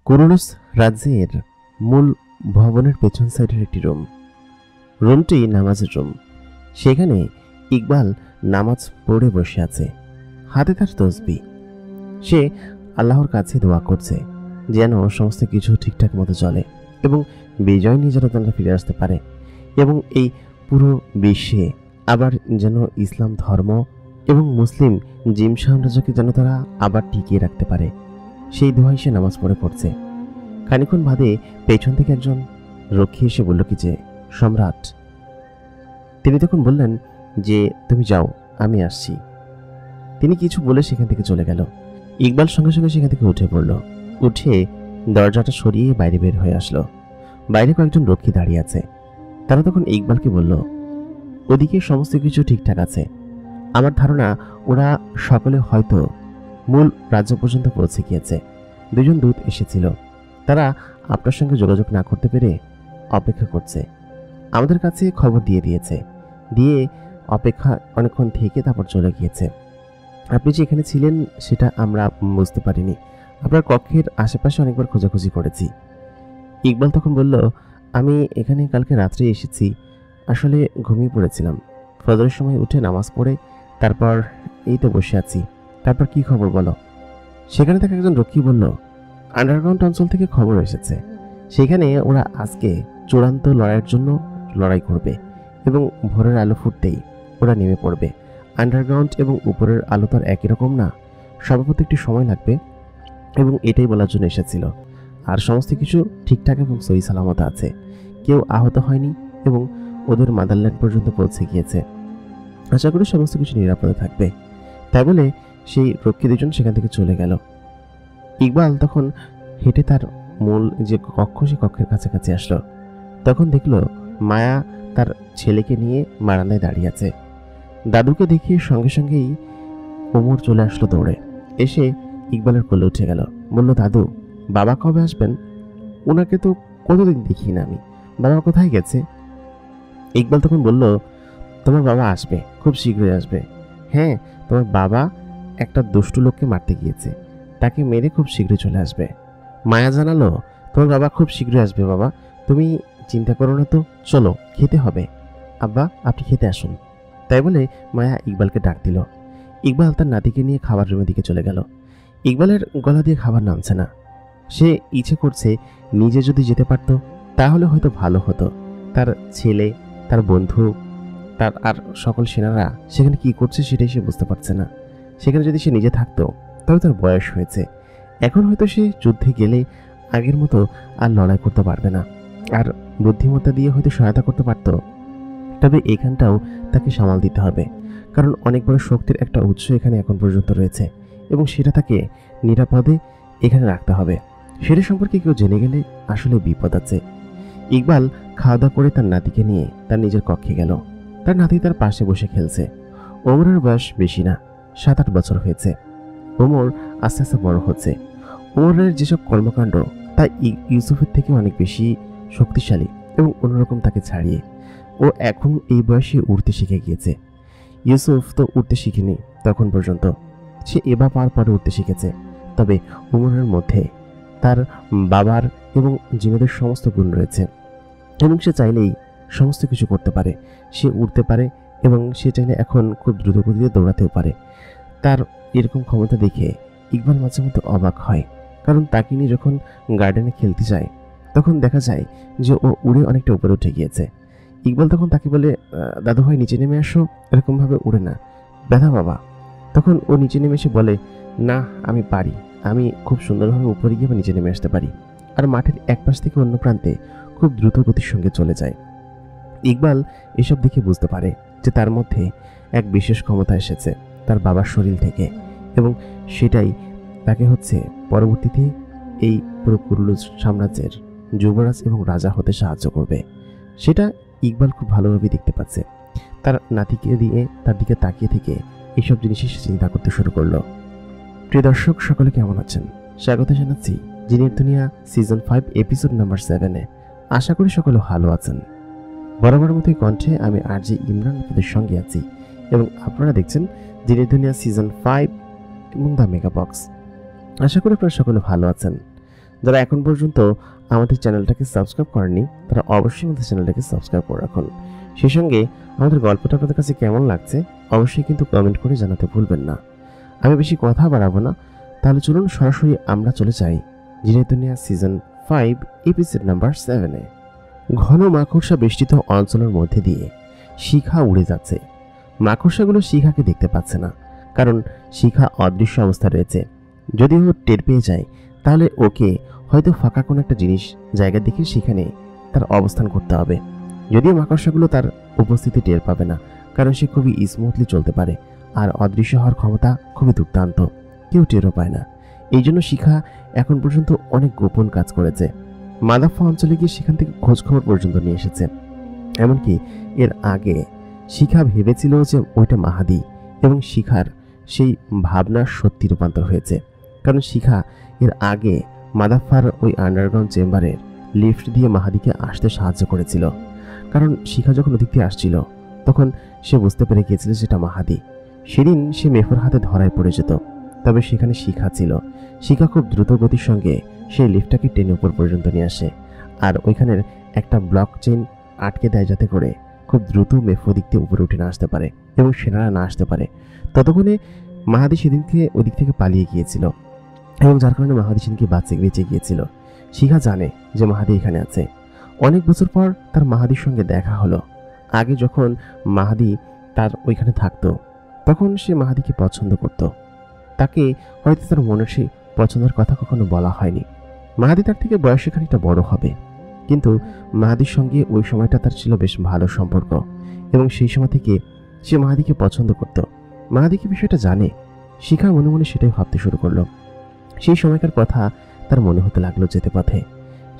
Kurulus রাজ্যের মূল ভবনের পেছন সাইডের একটি রুমটি নামাজের রুম। সেখানে ইকবাল নামাজ পড়ে বসে আছে, হাতে তার তসবিহ। সে আল্লাহর কাছে দোয়া করছে যেন সমস্ত কিছু ঠিকঠাক মতো চলে এবং বিজয় নিয়ে যেন তারা ফিরে আসতে পারে এবং এই পুরো বিশ্বে আবার যেন ইসলাম ধর্ম এবং মুসলিম জিম সাম্রাজ্যকে যেন তারা আবার টিকিয়ে রাখতে পারে। সেই দোয়াই সে নামাজ পড়ে করছে। খানিকক্ষণ বাদে পেছন থেকে একজন রক্ষী এসে বলল কি যে সম্রাট। তিনি তখন বললেন যে তুমি যাও, আমি আসছি। তিনি কিছু বলে সেখান থেকে চলে গেল। ইকবাল সঙ্গে সঙ্গে সেখান থেকে উঠে পড়ল। উঠে দরজাটা সরিয়ে বাইরে বের হয়ে আসলো। বাইরে কয়েকজন রক্ষী দাঁড়িয়ে আছে। তারা তখন ইকবালকে বলল, ওদিকে সমস্ত কিছু ঠিকঠাক আছে। আমার ধারণা ওরা সকলে হয়তো মূল রাজ্য পর্যন্ত পৌঁছে গিয়েছে। দুজন দূত এসেছিল, তারা আপনার সঙ্গে যোগাযোগ না করতে পেরে অপেক্ষা করছে। আমাদের কাছে খবর দিয়েছে, দিয়ে অপেক্ষা অনেকক্ষণ থেকে তারপর চলে গিয়েছে। আপনি যে এখানে ছিলেন সেটা আমরা বুঝতে পারিনি। আপনার কক্ষের আশেপাশে অনেকবার খোঁজাখুঁজি করেছি। ইকবাল তখন বলল, আমি এখানে কালকে রাত্রে এসেছি, আসলে ঘুমিয়ে পড়েছিলাম। ফজরের সময় উঠে নামাজ পড়ে তারপর এই তো বসে আছি। তারপর কি খবর বলো? সেখানে থেকে একজন রক্ষী বলল, আন্ডারগ্রাউন্ড অঞ্চল থেকে খবর এসেছে, সেখানে ওরা আজকে চূড়ান্ত লড়াইয়ের জন্য লড়াই করবে এবং ভোরের আলো ফুটতেই ওরা নেমে পড়বে। আন্ডারগ্রাউন্ড এবং উপরের আলো তো আর একই রকম না, সর্বপ্রতি একটি সময় লাগবে এবং এটাই বলার জন্য এসেছিল। আর সমস্ত কিছু ঠিকঠাক এবং সহি সালামত আছে, কেউ আহত হয়নি এবং ওদের মাদারল্যান্ড পর্যন্ত পৌঁছে গিয়েছে। আশা করি সমস্ত কিছু নিরাপদে থাকবে। তাই বলে সেই রক্ষী দুজন সেখান থেকে চলে গেল। ইকবাল তখন হেঁটে তার মূল যে কক্ষ, সে কক্ষের কাছাকাছি আসলো। তখন দেখল মায়া তার ছেলেকে নিয়ে বারান্দায় দাঁড়িয়ে আছে। দাদুকে দেখিয়ে সঙ্গে সঙ্গেই ওমর চলে আসলো দৌড়ে, এসে ইকবালের কোলে উঠে গেল। বলল, দাদু, বাবা কবে আসবেন? ওনাকে তো কতদিন দেখি না আমি, বাবা কোথায় গেছে? ইকবাল তখন বলল, তোমার বাবা আসবে, খুব শীঘ্রই আসবে। হ্যাঁ, তোমার বাবা একটা দুষ্টু লোককে মারতে গিয়েছে, তাকে মেরে খুব শীঘ্রই চলে আসবে। মায়া জানালো, তোমার বাবা খুব শীঘ্রই আসবে বাবা, তুমি চিন্তা করো না তো, চলো খেতে হবে। আব্বা, আপনি খেতে আসুন। তাই বলে মায়া ইকবালকে ডাক দিল। ইকবাল তার নাতিকে নিয়ে খাবার রুমের দিকে চলে গেল। ইকবালের গলা দিয়ে খাবার নামছে না। সে ইচ্ছে করছে নিজে যদি যেতে পারত তাহলে হয়তো ভালো হতো। তার ছেলে, তার বন্ধু, তার আর সকল সেনারা সেখানে কি করছে সেটাই সে বুঝতে পারছে না। সেখানে যদি সে নিজে থাকতো তবে তার বয়স হয়েছে, এখন হয়তো সে যুদ্ধে গেলে আগের মতো আর লড়াই করতে পারবে না, আর বুদ্ধিমত্তা দিয়ে হয়তো সহায়তা করতে পারত। তবে এখানটাও তাকে সামাল দিতে হবে, কারণ অনেক বড় শক্তির একটা উৎস এখানে এখন পর্যন্ত রয়েছে এবং সেটা তাকে নিরাপদে এখানে রাখতে হবে। সেটা সম্পর্কে কেউ জেনে গেলে আসলে বিপদ আছে। ইকবাল খাওয়া দাওয়া করে তার নাতিকে নিয়ে তার নিজের কক্ষে গেল। তার নাতি তার পাশে বসে খেলছে। ওমরের বয়স বেশি না, 7-8 বছর হয়েছে। ওমর আস্তে আস্তে বড় হচ্ছে। ওমরের যেসব কর্মকাণ্ড তা ইউসুফের থেকে অনেক বেশি শক্তিশালী এবং অন্যরকম তাকে ছাড়িয়ে। ও এখন এই বয়সে উড়তে শিখে গিয়েছে। ইউসুফ তো উড়তে শিখেনি তখন পর্যন্ত, সে এবার পাওয়ার পরে উড়তে শিখেছে। তবে ওমরের মধ্যে তার বাবার এবং জিনেদের সমস্ত গুণ রয়েছে এবং সে চাইলেই সমস্ত কিছু করতে পারে। সে উড়তে পারে এবং সে চাইলে এখন খুব দ্রুতগতিতে দৌড়াতেও পারে। তার এরকম ক্ষমতা দেখে ইকবাল মাঝে মধ্যে অবাক হয়, কারণ তাকে নিয়ে যখন গার্ডেনে খেলতে যায় তখন দেখা যায় যে ও উড়ে অনেকটা উপরে উঠে গিয়েছে। ইকবাল তখন তাকে বলে, দাদু ভাই নিচে নেমে আসো, এরকমভাবে উড়ে না, ব্যথা বাবা। তখন ও নিচে নেমে এসে বলে, না আমি পারি, আমি খুব সুন্দরভাবে উপরে গিয়ে নিচে নেমে আসতে পারি। আর মাঠের এক পাশ থেকে অন্য প্রান্তে খুব দ্রুত গতির সঙ্গে চলে যায়। ইকবাল এসব দেখে বুঝতে পারে যে তার মধ্যে এক বিশেষ ক্ষমতা এসেছে তার বাবার শরীর থেকে এবং সেটাই তাকে পরবর্তীতে এই পুরো কুরুলুস সাম্রাজ্যের যুবরাজ এবং রাজা হতে সাহায্য করবে। সেটা ইকবাল খুব ভালোভাবে দেখতে পাচ্ছে। তার নাতিকে দিয়ে তার দিকে তাকিয়ে থেকে এইসব জিনিসই সে চিন্তা করতে শুরু করলো। প্রিয় দর্শক, সকলে কেমন আছেন? স্বাগত জানাচ্ছি জিনের দুনিয়া সিজন 5 এপিসোড নাম্বার 7-এ। আশা করি সকলে ভালো আছেন। বরাবর মতোই কণ্ঠে আমি আরজে ইমরান আপনাদের সঙ্গে আছি এবং আপনারা দেখছেন জিনের দুনিয়া সিজন 5 এবং দ্য মেগা বক্স। আশা করি আপনারা সকলে ভালো আছেন। যারা এখন পর্যন্ত আমাদের চ্যানেলটাকে সাবস্ক্রাইব করেননি তারা অবশ্যই আমাদের চ্যানেলটাকে সাবস্ক্রাইব করে রাখুন। সেই সঙ্গে আমাদের গল্পটা আপনাদের কাছে কেমন লাগছে অবশ্যই কিন্তু কমেন্ট করে জানাতে ভুলবেন না। আমি বেশি কথা বাড়াবো না, তাহলে চলুন সরাসরি আমরা চলে যাই জিনের দুনিয়া সিজন 5 এপিসোড নাম্বার 7-এ। ঘন মাকড়সা বেষ্টিত অঞ্চলের মধ্যে দিয়ে শিখা উড়ে যাচ্ছে। মাকড়সাগুলো শিখাকে দেখতে পাচ্ছে না, কারণ শিখা অদৃশ্য অবস্থায় রয়েছে। যদি ও টের পেয়ে যায় তাহলে ওকে হয়তো ফাঁকা কোনো একটা জিনিস জায়গার দিকে সেখানে তার অবস্থান করতে হবে। যদিও মাকড়সাগুলো তার উপস্থিতি টের পাবে না, কারণ সে খুবই স্মুথলি চলতে পারে আর অদৃশ্য হওয়ার ক্ষমতা খুবই দুর্দান্ত, কেউ টেরও পায় না। এই জন্য শিখা এখন পর্যন্ত অনেক গোপন কাজ করেছে। মাদাফা অঞ্চলে গিয়ে সেখান থেকে খোঁজখবর পর্যন্ত নিয়ে এসেছে। এমনকি এর আগে শিখা ভেবেছিল যে ওইটা মাহাদি, এবং শিখার সেই ভাবনা সত্যি রূপান্তর হয়েছে। কারণ শিখা এর আগে মাদাফার ওই আন্ডারগ্রাউন্ড চেম্বারের লিফট দিয়ে মাহাদিকে আসতে সাহায্য করেছিল। কারণ শিখা যখন ওদিক দিয়ে আসছিল তখন সে বুঝতে পেরে গিয়েছিল যেটা মাহাদি। সেদিন সে মেফোর হাতে ধরায় পড়ে যেত, তবে সেখানে শিখা ছিল। শিখা খুব দ্রুত গতির সঙ্গে সেই লিফটটাকে টেনে উপর পর্যন্ত নিয়ে আসে, আর ওইখানের একটা ব্লক চেইন আটকে দেয় যাতে করে খুব দ্রুত মেফো দিক থেকে উপরে উঠে না আসতে পারে এবং সেনারা না আসতে পারে। ততক্ষণে মাহাদি সেদিনকে ওদিক থেকে পালিয়ে গিয়েছিল, এবং যার কারণে মাহাদি সেদিনকে বেঁচে গিয়েছিল। শিখা জানে যে মাহাদি এখানে আছে। অনেক বছর পর তার মাহাদির সঙ্গে দেখা হলো। আগে যখন মাহাদি তার ওইখানে থাকতো তখন সে মাহাদিকে পছন্দ করত। তাকে হয়তো তার মনের সেই পছন্দের কথা কখনো বলা হয়নি। মাহাদি তার থেকে বয়সে খানিকটা বড় হবে, কিন্তু মাহাদির সঙ্গে ওই সময়টা তার ছিল বেশ ভালো সম্পর্ক, এবং সেই সময় থেকে সে মাহাদিকে পছন্দ করত। মাহাদিকে বিষয়টা জানে। শিখা মনে মনে সেটাই ভাবতে শুরু করলো। সেই সময়কার কথা তার মনে হতে লাগলো যেতে পথে।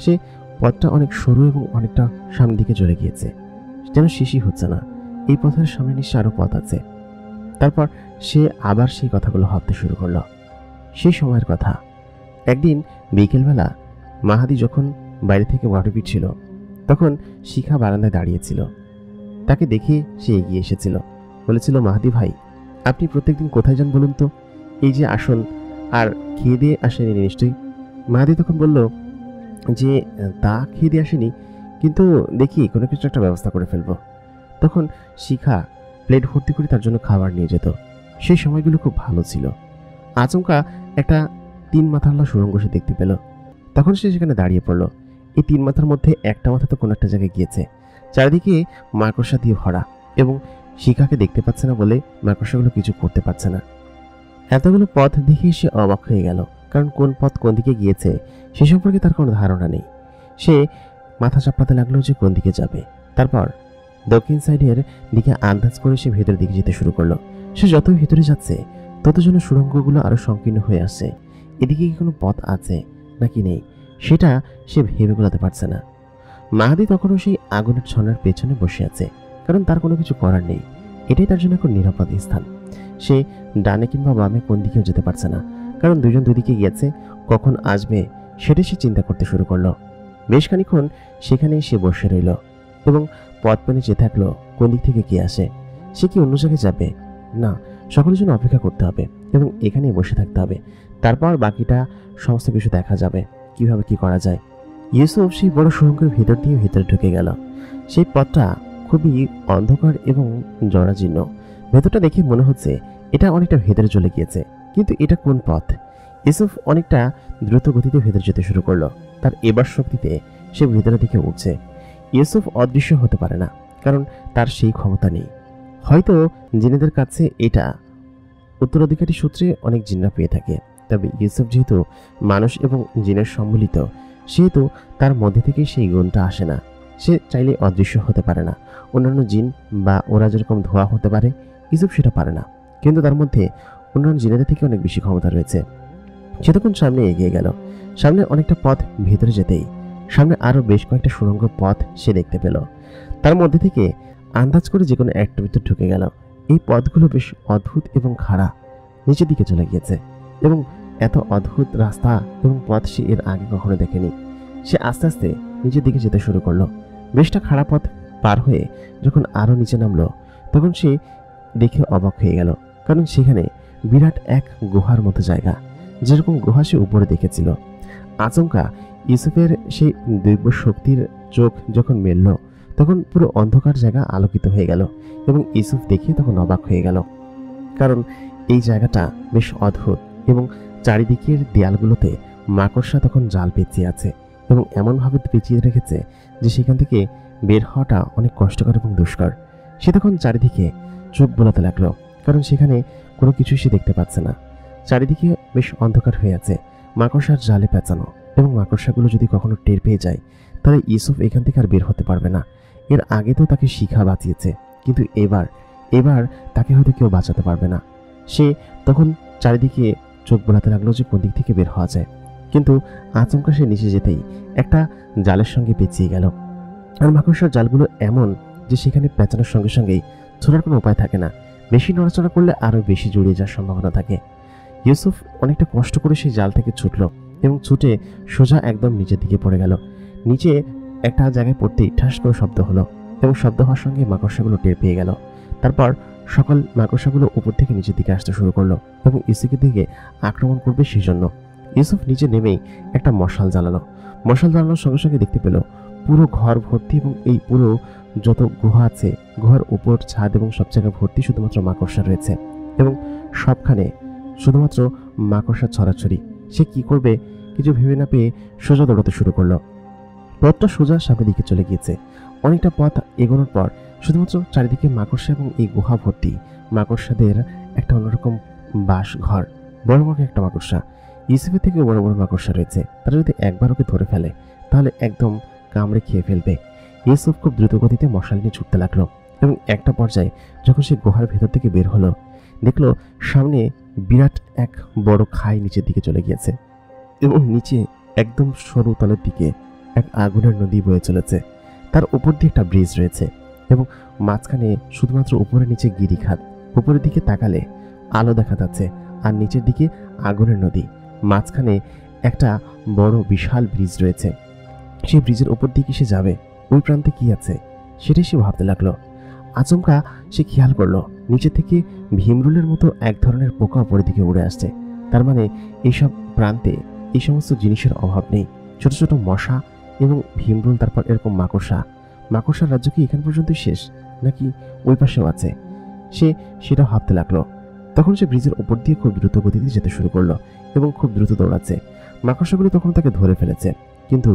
সে পথটা অনেক সরু এবং অনেকটা সামনের দিকে চলে গিয়েছে, যেন শেষই হচ্ছে না। এই পথের সামনে নিশ্চয় আরো পথ আছে। তারপর সে আবার সেই কথাগুলো ভাবতে শুরু করলো। সেই সময়ের কথা, একদিন বিকেলবেলা মাহাদি যখন বাইরে থেকে বাড়ি ফিরছিল তখন শিখা বারান্দায় দাঁড়িয়েছিল। তাকে দেখে সে এগিয়ে এসেছিল, বলেছিল, মাহাদি ভাই, আপনি প্রত্যেকদিন কোথায় যান বলুন তো? এই যে আসুন, আর খেয়ে দিয়ে আসেনি নিশ্চয়ই? মাহাদি তখন বলল যে তা খেয়ে দিয়ে আসেনি, কিন্তু দেখি কোনো কিছু একটা ব্যবস্থা করে ফেলবো। তখন শিখা প্লেট ভর্তি করে তার জন্য খাবার নিয়ে যেত। সেই সময়গুলো খুব ভালো ছিল। আচমকা একটা 3 মাথাওয়ালা সুড়ঙ্গ সে দেখতে পেল। তখন সে সেখানে দাঁড়িয়ে পড়ল। এই 3 মাথার মধ্যে একটা মাথা তো কোনো একটা জায়গায় গিয়েছে। চারিদিকে মাকড়সা দিয়ে ভরা, এবং শিখাকে দেখতে পাচ্ছে না বলে মাকড়সাগুলো কিছু করতে পারছে না। এতগুলো পথ দেখে সে অবাক হয়ে গেল, কারণ কোন পথ কোন দিকে গিয়েছে সে সম্পর্কে তার কোনো ধারণা নেই। সে মাথা চাপাতে লাগলো যে কোন দিকে যাবে। তারপর দক্ষিণ সাইডের দিকে আন্দাজ করে সে ভেতরের দিকে যেতে শুরু করলো। সে যতই ভেতরে যাচ্ছে তত যেন সুড়ঙ্গগুলো আরো সংকীর্ণ হয়ে আসছে। এদিকে কি কোনো পথ আছে নাকি নেই সেটা সে ভেবে গোলাতে পারছে না। মাহাদি তখনও সেই আগুনের ছন্নের পেছনে বসে আছে, কারণ তার কোনো কিছু করার নেই। এটাই তার জন্য এখন নিরাপদ স্থান। সে ডানে কিংবা বামে কোন দিকেও যেতে পারছে না, কারণ দুজন দুদিকে গিয়েছে। কখন আসবে সেটা সে চিন্তা করতে শুরু করলো। বেশ খানিক্ষণ সেখানে সে বসে রইল এবং পথ পেনে চেয়ে থাকলো কোন দিক থেকে কে আসে। সে কি অন্য জায়গায় যাবে? না, সকলের জন্য অপেক্ষা করতে হবে এবং এখানেই বসে থাকতে হবে। তারপর বাকিটা সমস্ত কিছু দেখা যাবে, কিভাবে কি করা যায়। ইউসুফ সেই বড় সুড়ঙ্গের ভেতর দিয়ে ভেতরে ঢুকে গেল। সেই পথটা খুবই অন্ধকার এবং জরাজীর্ণ। ভেতরটা দেখে মনে হচ্ছে এটা অনেকটা ভেতরে চলে গিয়েছে, কিন্তু এটা কোন পথ? ইউসুফ অনেকটা দ্রুত গতিতে ভেতরে যেতে শুরু করলো। তার এবার শক্তিতে সে ভেতরের দিকে উঠছে। ইউসুফ অদৃশ্য হতে পারে না, কারণ তার সেই ক্ষমতা নেই। হয়তো জিনেদের কাছে এটা উত্তরাধিকারী সূত্রে অনেক জিন্না পেয়ে থাকে, তবে ইউসুফ যেহেতু মানুষ এবং জিনের সম্মিলিত, সেহেতু তার মধ্যে থেকে সেই গুণটা আসে না। সে চাইলে অদৃশ্য হতে পারে না। অন্যান্য জিন বা ওরা যেরকম ধোয়া হতে পারে, ইউসুফ সেটা পারে না, কিন্তু তার মধ্যে অন্যান্য জিনেদের থেকে অনেক বেশি ক্ষমতা রয়েছে। সে তখন সামনে এগিয়ে গেল। সামনে অনেকটা পথ ভেতরে যেতেই সামনে আরো বেশ কয়েকটা সুড়ঙ্গ পথ সে দেখতে পেল। তার মধ্যে থেকে আন্দাজ করে যে কোনো একটা ভিতর ঢুকে গেল। এই পথগুলো বেশ অদ্ভুত এবং খাড়া, নিচের দিকে চলে গিয়েছে, এবং এত অদ্ভুত রাস্তা এবং পথ সে এর আগে কখনো দেখেনি। সে আস্তে আস্তে নিচের দিকে যেতে শুরু করলো। বেশটা খাড়া পথ পার হয়ে যখন আরো নিচে নামলো তখন সে দেখে অবাক হয়ে গেল, কারণ সেখানে বিরাট এক গুহার মতো জায়গা, যেরকম গুহা সে উপরে দেখেছিল। আচমকা ইউসুফের সেই দৈব শক্তির চোখ যখন মেলল, তখন পুরো অন্ধকার জায়গা আলোকিত হয়ে গেল এবং ইউসুফ দেখে তখন অবাক হয়ে গেল। কারণ এই জায়গাটা বেশ অদ্ভুত এবং চারিদিকের দেয়ালগুলোতে মাকড়সা তখন জাল পেঁচিয়ে আছে এবং এমনভাবে পেঁচিয়ে রেখেছে যে সেখান থেকে বের হওয়াটা অনেক কষ্টকর এবং দুষ্কর। সে তখন চারিদিকে চোখ বোলাতে লাগলো, কারণ সেখানে কোনো কিছুই সে দেখতে পাচ্ছে না। চারিদিকে বেশ অন্ধকার হয়ে আছে, মাকড়সার জালে পেঁচানো, এবং মাকড়সাগুলো যদি কখনো টের পেয়ে যায় তাহলে ইউসুফ এখান থেকে আর বের হতে পারবে না। এর আগে তো তাকে শিখা বাঁচিয়েছে, কিন্তু এবার তাকে হয়তো কেউ বাঁচাতে পারবে না। সে তখন চারিদিকে চোখ বোলাতে লাগলো যে কোন দিক থেকে বের হওয়া যায়, কিন্তু আচমকা সে নিচে যেতেই একটা জালের সঙ্গে পেঁচিয়ে গেল। আর মাকড়সার জালগুলো এমন যে সেখানে পেঁচানোর সঙ্গে সঙ্গেই ছোড়ার কোনো উপায় থাকে না, বেশি নড়াচড়া করলে আরও বেশি জড়িয়ে যাওয়ার সম্ভাবনা থাকে। ইউসুফ অনেকটা কষ্ট করে সেই জাল থেকে ছুটল এবং ছুটে সোজা একদম নিচের দিকে পড়ে গেল। নিচে একটা জায়গায় পড়তেই ঠাস করে শব্দ হলো এবং শব্দ হওয়ার সঙ্গে মাকড়সাগুলো টের পেয়ে গেল। তারপর সকল মাকড়সাগুলো উপর থেকে নিচের দিকে আসতে শুরু করলো এবং ইউসুফের দিকে আক্রমণ করবে সেই জন্য। ইউসুফ নিচে নেমেই একটা মশাল জ্বালালো। মশাল জ্বালানোর সঙ্গে সঙ্গে দেখতে পেল পুরো ঘর ভর্তি এবং এই পুরো যত গুহা আছে, গুহার উপর, ছাদ এবং সব জায়গা ভর্তি শুধুমাত্র মাকড়সা রয়েছে এবং সবখানে শুধুমাত্র মাকড়সা ছড়াছড়ি। সে কি করবে কিছু ভেবে না পেয়ে সোজা দৌড়াতে শুরু করলো। পথটা সোজা সামনের দিকে চলে গিয়েছে। অনেকটা পথ এগোনোর পর শুধুমাত্র চারিদিকে মাকড়সা এবং এই গুহা ভর্তি মাকড়সাদের একটা অন্যরকম বাস ঘর। বড় বড় একটা মাকড়সা, ইউসুফের থেকে বড় বড় মাকড়সা রয়েছে। তারা যদি একবার ওকে ধরে ফেলে তাহলে একদম কামড়ে খেয়ে ফেলবে। ইউসুফ খুব দ্রুত গতিতে মশাল নিয়ে ছুটতে লাগলো এবং একটা পর্যায়ে যখন সে গুহার ভেতর থেকে বের হলো, দেখলো সামনে বিরাট এক বড় খাই নিচের দিকে চলে গিয়েছে এবং নিচে একদম সরু তলের দিকে এক আগুনের নদী বয়ে চলেছে। তার উপর দিয়ে একটা ব্রিজ রয়েছে এবং মাঝখানে শুধুমাত্র উপরে নিচে গিরিখাত। উপরের দিকে তাকালে আলো দেখা যাচ্ছে আর নিচের দিকে আগুনের নদী। মাঝখানে একটা বড় বিশাল ব্রিজ রয়েছে। সেই ব্রিজের উপর দিকে সে যাবে, ওই প্রান্তে কি আছে সেটাই সে ভাবতে লাগলো। আচমকা সে খেয়াল করলো নিচে থেকে ভীমরুলের মতো এক ধরনের পোকা উপরের দিকে উড়ে আসছে। তার মানে এইসব প্রান্তে এই সমস্ত জিনিসের অভাব নেই। ছোট ছোট মশা এবং ভীমরুল, তারপর এরকম মাকড়সার রাজ্য কি এখান পর্যন্ত শেষ, নাকি ওই পাশেও আছে? সে সেটা ভাবতে লাগলো। তখন সে ব্রিজের উপর দিয়ে খুব দ্রুত গতিতে যেতে শুরু করলো এবং খুব দ্রুত দৌড়াচ্ছে। মাকড়সাগুলো তখন তাকে ধরে ফেলেছে, কিন্তু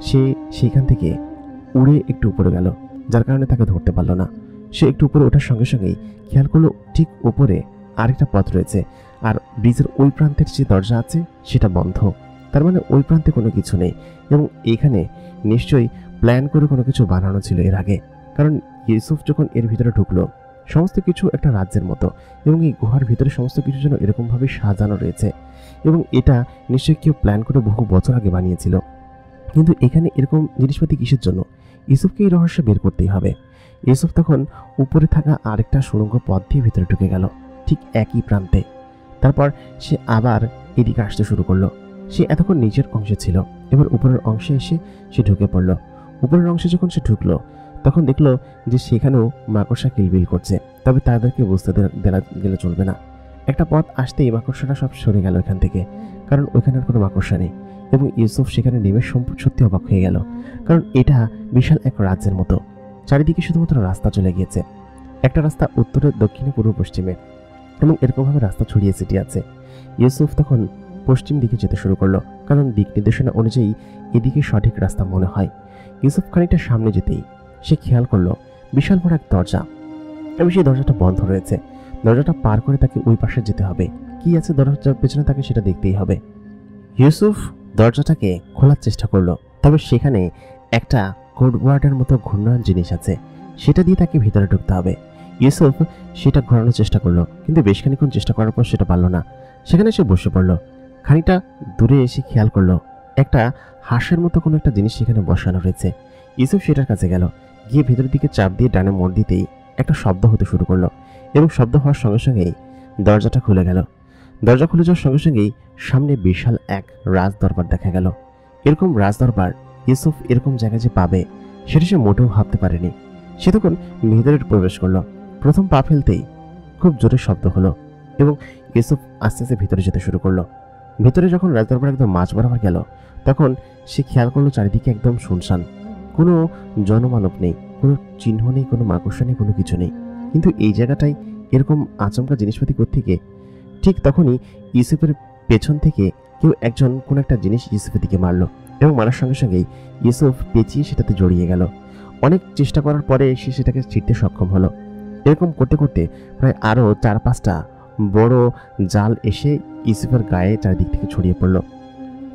সে সেইখান থেকে উড়ে একটু উপরে গেল, যার কারণে তাকে ধরতে পারল না। সে একটু উপরে ওঠার সঙ্গে সঙ্গেই খেয়াল করলো ঠিক উপরে আরেকটা পথ রয়েছে, আর ব্রিজের ওই প্রান্তের যে দরজা আছে সেটা বন্ধ। তার মানে ওই প্রান্তে কোনো কিছু নেই এবং এইখানে নিশ্চয়ই প্ল্যান করে কোনো কিছু বানানো ছিল এর আগে। কারণ ইউসুফ যখন এর ভিতরে ঢুকলো, সমস্ত কিছু একটা রাজ্যের মতো এবং এই গুহার ভিতরে সমস্ত কিছু যেন এরকমভাবে সাজানো রয়েছে এবং এটা নিশ্চয়ই কেউ প্ল্যান করে বহু বছর আগে বানিয়েছিল। কিন্তু এখানে এরকম জিনিসপাতি কিসের জন্য? ইউসুফকে এই রহস্য বের করতেই হবে। ইউসুফ তখন উপরে থাকা আরেকটা সুড়ঙ্গ পথ দিয়ে ভিতরে ঢুকে গেল, ঠিক একই প্রান্তে। তারপর সে আবার এদিকে আসতে শুরু করলো। সে এতক্ষণ নিচের অংশে ছিল, এবার উপরের অংশে এসে সে ঢুকে পড়ল। উপরের অংশে যখন সে ঢুকলো তখন দেখলো যে সেখানেও মাকড়সা কিলবিল করছে, তবে তাদেরকে বুঝতে দেওয়া গেলে চলবে না। একটা পথ আসতেই মাকড়সাটা সব সরে গেল এখান থেকে, কারণ ওইখানে আর কোনো মাকড়সা নেই এবং ইউসুফ সেখানে নেমে সত্যি অবাক হয়ে গেল, কারণ এটা বিশাল এক রাজ্যের মতো। চারিদিকে শুধুমাত্র রাস্তা চলে গিয়েছে, একটা রাস্তা উত্তরে, দক্ষিণে, পূর্ব, পশ্চিমে এবং এরকমভাবে রাস্তা ছড়িয়ে ছিটিয়ে আছে। ইউসুফ তখন পশ্চিম দিকে যেতে শুরু করলো, কারণ দিক নির্দেশনা অনুযায়ী এদিকে সঠিক রাস্তা মনে হয়। ইউসুফ খানিকটা সামনে যেতেই সে খেয়াল করলো বিশাল বড় এক দরজা এবং সেই দরজাটা বন্ধ রয়েছে। দরজাটা পার করে তাকে ওই পাশে যেতে হবে। কি আছে দরজার পেছনে তাকে সেটা দেখতেই হবে। ইউসুফ দরজাটাকে খোলার চেষ্টা করলো, তবে সেখানে একটা কোডওয়ার্ডের মতো ঘূর্ণায়মান জিনিস আছে, সেটা দিয়ে তাকে ভিতরে ঢুকতে হবে। ইউসুফ সেটা ঘোরানোর চেষ্টা করলো, কিন্তু বেশ খানিক্ষণ চেষ্টা করার পর সেটা পারল না। সেখানে সে বসে পড়লো। খানিকটা দূরে এসে খেয়াল করলো একটা হাঁসের মতো কোনো একটা জিনিস সেখানে বসানো রয়েছে। ইউসুফ সেটার কাছে গেল, গিয়ে ভেতরের দিকে চাপ দিয়ে ডানে মোড় দিতেই একটা শব্দ হতে শুরু করলো এবং শব্দ হওয়ার সঙ্গে সঙ্গেই দরজাটা খুলে গেল। দরজা খুলে যাওয়ার সঙ্গে সঙ্গেই সামনে বিশাল এক রাজদরবার দেখা গেল। এরকম রাজদরবার ইউসুফ এরকম জায়গায় যে পাবে সেটা সে মোটেও ভাবতে পারেনি। সে তখন ভিতরে প্রবেশ করলো। প্রথম পা ফেলতেই খুব জোরে শব্দ হলো এবং ইউসুফ আস্তে আস্তে ভিতরে যেতে শুরু করলো। ভিতরে যখন রাজদরবার একদম মাঝ বরাবর গেল, তখন সে খেয়াল করলো চারিদিকে একদম শুনশান, কোনো জনমানব নেই, কোনো চিহ্ন নেই, কোনো মাকড়সা নেই, কোনো কিছু নেই। কিন্তু এই জায়গাটায় এরকম আচমকা জিনিসপাতি কোত্থেকে? ঠিক তখনই ইউসুফের পেছন থেকে কেউ একজন কোনো একটা জিনিস ইউসুফের দিকে মারল, এবং মারার সঙ্গে সঙ্গেই ইউসুফ পেঁচিয়ে সেটাতে জড়িয়ে গেল। অনেক চেষ্টা করার পরে সে সেটাকে ছিঁড়তে সক্ষম হলো। এরকম করতে করতে প্রায় আরও 4-5টা বড় জাল এসে ইউসুফের গায়ে চারিদিক থেকে ছড়িয়ে পড়ল।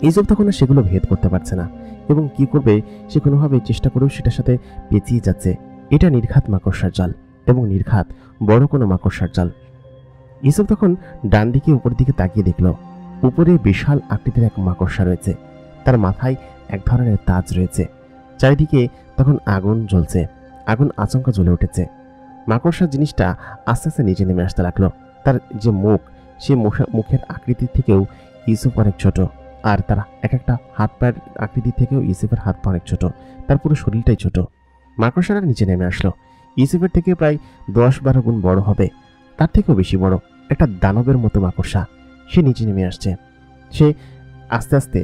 ইউসুফ তখন সেগুলো ভেদ করতে পারছে না, এবং কি করবে সে কোনোভাবে চেষ্টা করেও সেটার সাথে পেঁচিয়ে যাচ্ছে। এটা নির্ঘাত মাকড়সার জাল, এবং নির্ঘাত বড় কোনো মাকড়সার জাল। ইউসুফ তখন ডান দিকে উপর দিকে তাকিয়ে দেখল, উপরে বিশাল আকৃতির এক মাকড়সা রয়েছে, তার মাথায় এক ধরনের তাজ রয়েছে। চারিদিকে তখন আগুন জ্বলছে, আগুন আচমকা জ্বলে উঠেছে। মাকড়সা জিনিসটা আস্তে আস্তে নিচে নেমে আসতে লাগলো। তার যে মুখ, সে মুখের আকৃতির থেকেও ইউসুফ অনেক ছোট, আর তার এক একটা হাত পায়ের আকৃতি থেকেও ইউসুফের হাত পা অনেক ছোট, তার পুরো শরীরটাই ছোট। মাকড়সাটা নিচে নেমে আসলো, ইউসুফের থেকে প্রায় 10-12 গুণ বড় হবে, তার থেকেও বেশি বড় একটা দানবের মতো মাকড়সা। সে নিচে নেমে আসছে। সে আস্তে আস্তে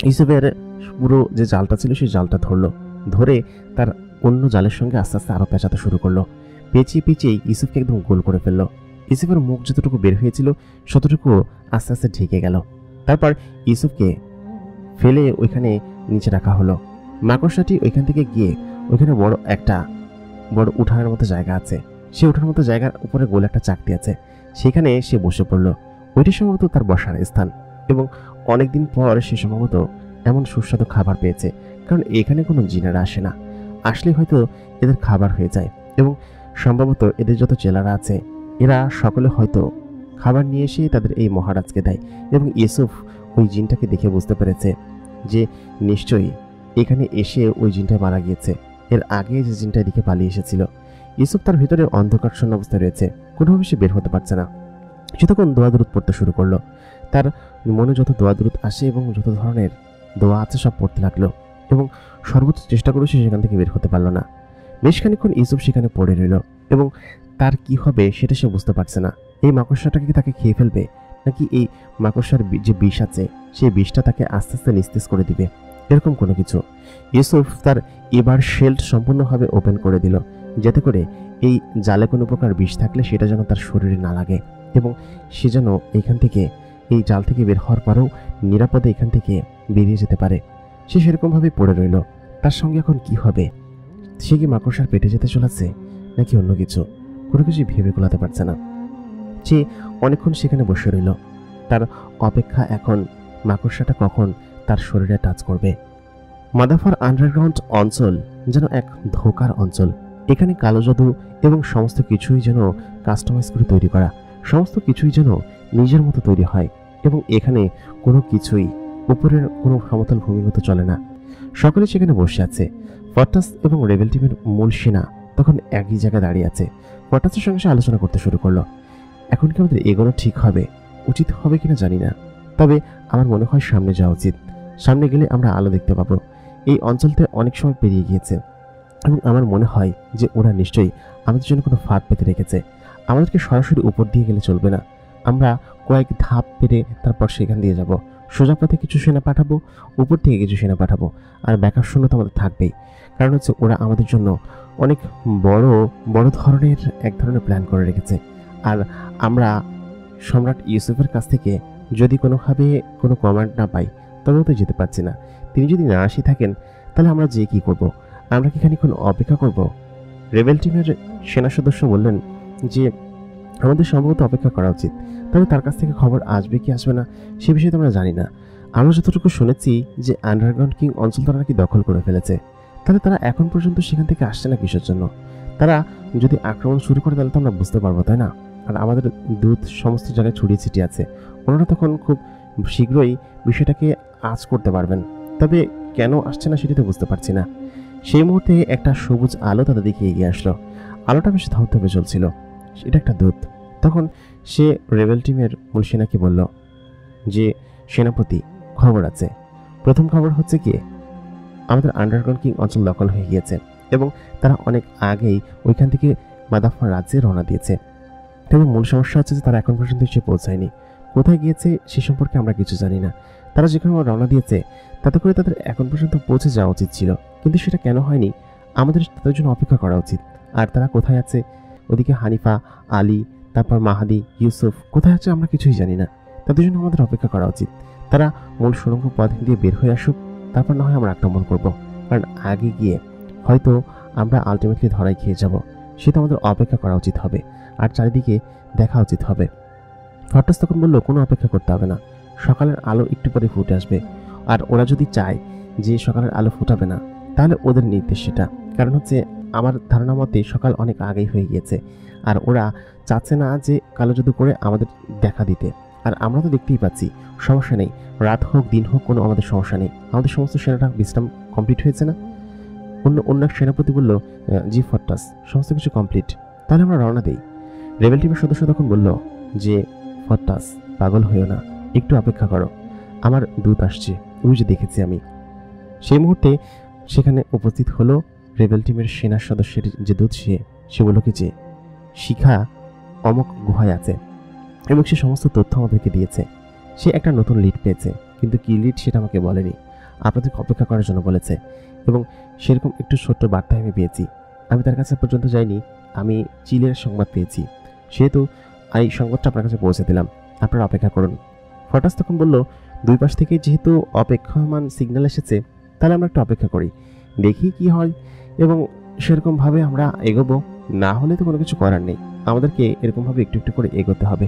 ইউসুফের পুরো যে জালটা ছিল সেই জালটা ধরলো, ধরে তার অন্য জালের সঙ্গে আস্তে আস্তে আরো পেঁচাতে শুরু করলো। পেঁচিয়ে পেঁচিয়ে ইউসুফকে একদম গোল করে ফেললো। ইউসুফের মুখ যতটুকু বের হয়েছিল ততটুকু আস্তে আস্তে ঢেকে গেল। তারপর ইউসুফকে ফেলে ওইখানে নিচে রাখা হলো। মাকড়সাটি ওইখান থেকে গিয়ে ওইখানে বড় উঠানের মতো জায়গা আছে, সে উঠানের মতো জায়গার উপরে গোল একটা চাকতি আছে, সেখানে সে বসে পড়ল। ওইটি সম্ভবত তার বসার স্থান, এবং অনেকদিন পর সে সম্ভবত এমন সুস্বাদু খাবার পেয়েছে, কারণ এখানে কোনো জিনেরা আসে না, আসলে হয়তো এদের খাবার হয়ে যায়, এবং সম্ভবত এদের যত চেলারা আছে এরা সকলে হয়তো খাবার নিয়ে এসে তাদের এই মহারাজকে দেয়। এবং ইউসুফ ওই জিনটাকে দেখে বুঝতে পেরেছে যে নিশ্চয়ই এখানে এসে ওই জিনটা মারা গিয়েছে, এর আগে যে জিনটা এদিকে পালিয়ে এসেছিল। ইউসুফ তার ভিতরে অন্ধকারশূন্য অবস্থায় রয়েছে, কোনোভাবে সে বের হতে পারছে না। সে তখন দোয়া দরুদ পড়তে শুরু করলো। তার মনে যত দোয়া দরুদ আসে এবং যত ধরনের দোয়া আছে সব পড়তে লাগলো, এবং সর্বোচ্চ চেষ্টা করে সে সেখান থেকে বের হতে পারলো না। বেশ খানিকক্ষণ ইউসুফ সেখানে পড়ে রইল, এবং তার কি হবে সেটা সে বুঝতে পারছে না। এই মাকড়সাটাকে কি তাকে খেয়ে ফেলবে, নাকি এই মাকড়সার যে বিষ আছে সেই বিষটা তাকে আস্তে আস্তে নিস্তেজ করে দিবে, এরকম কোনো কিছু। ইউসুফ তার এবার শেল্ড সম্পূর্ণভাবে ওপেন করে দিল, যাতে করে এই জালে কোনো প্রকার বিষ থাকলে সেটা যেন তার শরীরে না লাগে, এবং সে যেন এইখান থেকে, এই জাল থেকে বের হওয়ার পরেও নিরাপদে এখান থেকে বেরিয়ে যেতে পারে। সে সেরকমভাবে পড়ে রইল। তার সঙ্গে এখন কি হবে? সে কি মাকড়সার পেটে যেতে চলেছে, নাকি অন্য কিছু? কোনো কিছু ভেবে কোলাতে পারছে না। সে অনেকক্ষণ সেখানে বসে রইল। তার অপেক্ষা এখন মাকড়সাটা কখন তার শরীরে টাচ করবে। মাদাফার আন্ডারগ্রাউন্ড অঞ্চল যেন এক ধোঁকার অঞ্চল। এখানে কালো জাদু এবং সমস্ত কিছুই যেন কাস্টমাইজ করে তৈরি করা, সমস্ত কিছুই যেন নিজের মতো তৈরি হয়, এবং এখানে কোনো কিছুই উপরের কোনো সমতল ভূমির মতো চলে না। সকলে সেখানে বসে আছে। ফর্টাস এবং রেবেল টিমের মূল সেনা তখন একই জায়গায় দাঁড়িয়ে আছে। ফর্টাসের সঙ্গে সে আলোচনা করতে শুরু করলো। এখন কি আমাদের এগোনো ঠিক হবে, উচিত হবে কিনা জানি না, তবে আমার মনে হয় সামনে যাওয়া উচিত। সামনে গেলে আমরা আলো দেখতে পাবো। এই অঞ্চলতে অনেক সময় পেরিয়ে গিয়েছে, এবং আমার মনে হয় যে ওরা নিশ্চয়ই আমাদের জন্য কোনো ফাঁদ পেতে রেখেছে। আমাদেরকে সরাসরি উপর দিয়ে গেলে চলবে না, আমরা কয়েক ধাপ পেরে তারপর সেখান দিয়ে যাব। সোজা পথে কিছু সেনা পাঠাবো, উপর থেকে কিছু সেনা পাঠাবো, আর ব্যাকআপ শূন্য তো আমাদের থাকবেই। কারণ হচ্ছে ওরা আমাদের জন্য অনেক বড় বড় ধরনের এক ধরনের প্ল্যান করে রেখেছে। আর আমরা সম্রাট ইউসুফের কাছ থেকে যদি কোনোভাবে কোনো কমান্ড না পাই তবেও তো যেতে পারছি না। তিনি যদি না আসি থাকেন তাহলে আমরা যে কি করব? আমরা কি খানিকক্ষণ অপেক্ষা করব? রেবেল টিমের সেনা সদস্য বললেন যে আমাদের সম্ভবত অপেক্ষা করা উচিত, তবে তার কাছ থেকে খবর আসবে কি আসবে না সে বিষয়ে তো আমরা জানি না। আমরা যতটুকু শুনেছি যে আন্ডারগ্রাউন্ড কিং অঞ্চল তারা নাকি দখল করে ফেলেছে, তাহলে তারা এখন পর্যন্ত সেখান থেকে আসছে না কিসের জন্য? তারা যদি আক্রমণ শুরু করে তাহলে তো আমরা বুঝতে পারবো, তাই না? আর আমাদের দূত সমস্ত জায়গায় ছড়িয়ে ছিটিয়ে আছে, ওনারা তখন খুব শীঘ্রই বিষয়টাকে আঁচ করতে পারবেন। তবে কেন আসছে না সেটি তো বুঝতে পারছি না। সেই মুহূর্তে একটা সবুজ আলো তাদের দিকে এগিয়ে আসলো। আলোটা বেশ ধপধপে চলছিল। এটা একটা দূত। তখন সে রেবেল টিমের মূল সেনাকে বলল যে সেনাপতি, খবর আছে। প্রথম খবর হচ্ছে কি, আমাদের আন্ডারগ্রাউন্ড কিং অঞ্চল দখল হয়ে গিয়েছে, এবং তারা অনেক আগেই ওইখান থেকে মাদাফার রাজ্যে রওনা দিয়েছে। তবে মূল সমস্যা হচ্ছে যে তারা এখন পর্যন্ত এসে পৌঁছায়নি। কোথায় গিয়েছে সে সম্পর্কে আমরা কিছু জানি না। তারা যেখানে রওনা দিয়েছে তাতে করে তাদের এখন পর্যন্ত পৌঁছে যাওয়া উচিত ছিল, কিন্তু সেটা কেন হয়নি? আমাদের তাদের জন্য অপেক্ষা করা উচিত। আর তারা কোথায় আছে? ওদিকে হানিফা, আলী, তারপর মাহাদি, ইউসুফ কোথায় আছে আমরা কিছুই জানি না। তাদের জন্য আমাদের অপেক্ষা করা উচিত। তারা মূল সুড়ঙ্গ পথ দিয়ে বের হয়ে আসুক, তারপর না হয় আমরা আক্রমণ করব। কারণ আগে গিয়ে হয়তো আমরা আলটিমেটলি ধরাই খেয়ে যাব। সেটা আমাদের অপেক্ষা করা উচিত হবে আর চারিদিকে দেখা উচিত হবে। ফরটাস তখন বলল, কোনো অপেক্ষা করতে হবে না, সকালের আলো একটু পরে ফুটে আসবে। আর ওরা যদি চায় যে সকালের আলো ফুটাবে না, তাহলে ওদের নির্দেশ সেটা। কারণ হচ্ছে আমার ধারণা মতে সকাল অনেক আগেই হয়ে গিয়েছে, আর ওরা চাচ্ছে না যে কালো জাদু করে আমাদের দেখা দিতে। আর আমরা তো দেখতেই পাচ্ছি, সমস্যা নেই, রাত হোক দিন হোক কোনো আমাদের সমস্যা নেই। আমাদের সমস্ত সেনাটা বিশ্রাম কমপ্লিট হয়েছে না? অন্য এক সেনাপতি বলল, জি ফরটাস, সমস্ত কিছু কমপ্লিট, তাহলে আমরা রওনা দিই। রেবেল টিমের সদস্য তখন বলল যে, ফরটাস পাগল হইও না, একটু অপেক্ষা করো, আমার দূত আসছে, ওই যে দেখেছি আমি। সেই মুহূর্তে সেখানে উপস্থিত হলো রেবেল টিমের সেনা সদস্যের যে দূত, সে বলল কি যে শিখা অমক গুহায় আছে এবং সে সমস্ত তথ্য আমাদেরকে দিয়েছে। সে একটা নতুন লিড পেয়েছে, কিন্তু কি লিড সেটা আমাকে বলেনি, আপনাদেরকে অপেক্ষা করার জন্য বলেছে। এবং সেরকম একটু ছোট্ট বার্তা আমি পেয়েছি, আমি তার কাছে পর্যন্ত যাইনি, আমি চিলের সংবাদ পেয়েছি, সেহেতু এই সংবাদটা আপনার কাছে পৌঁছে দিলাম, আপনারা অপেক্ষা করুন। ফরটাস তখন বলল, দুই পাশ থেকে যেহেতু অপেক্ষমান সিগন্যাল এসেছে, তাহলে আমরা একটু অপেক্ষা করি, দেখি কি হয়, এবং সেরকমভাবে আমরা এগোবো। না হলে তো কোনো কিছু করার নেই, আমাদেরকে এরকমভাবে একটু একটু করে এগোতে হবে।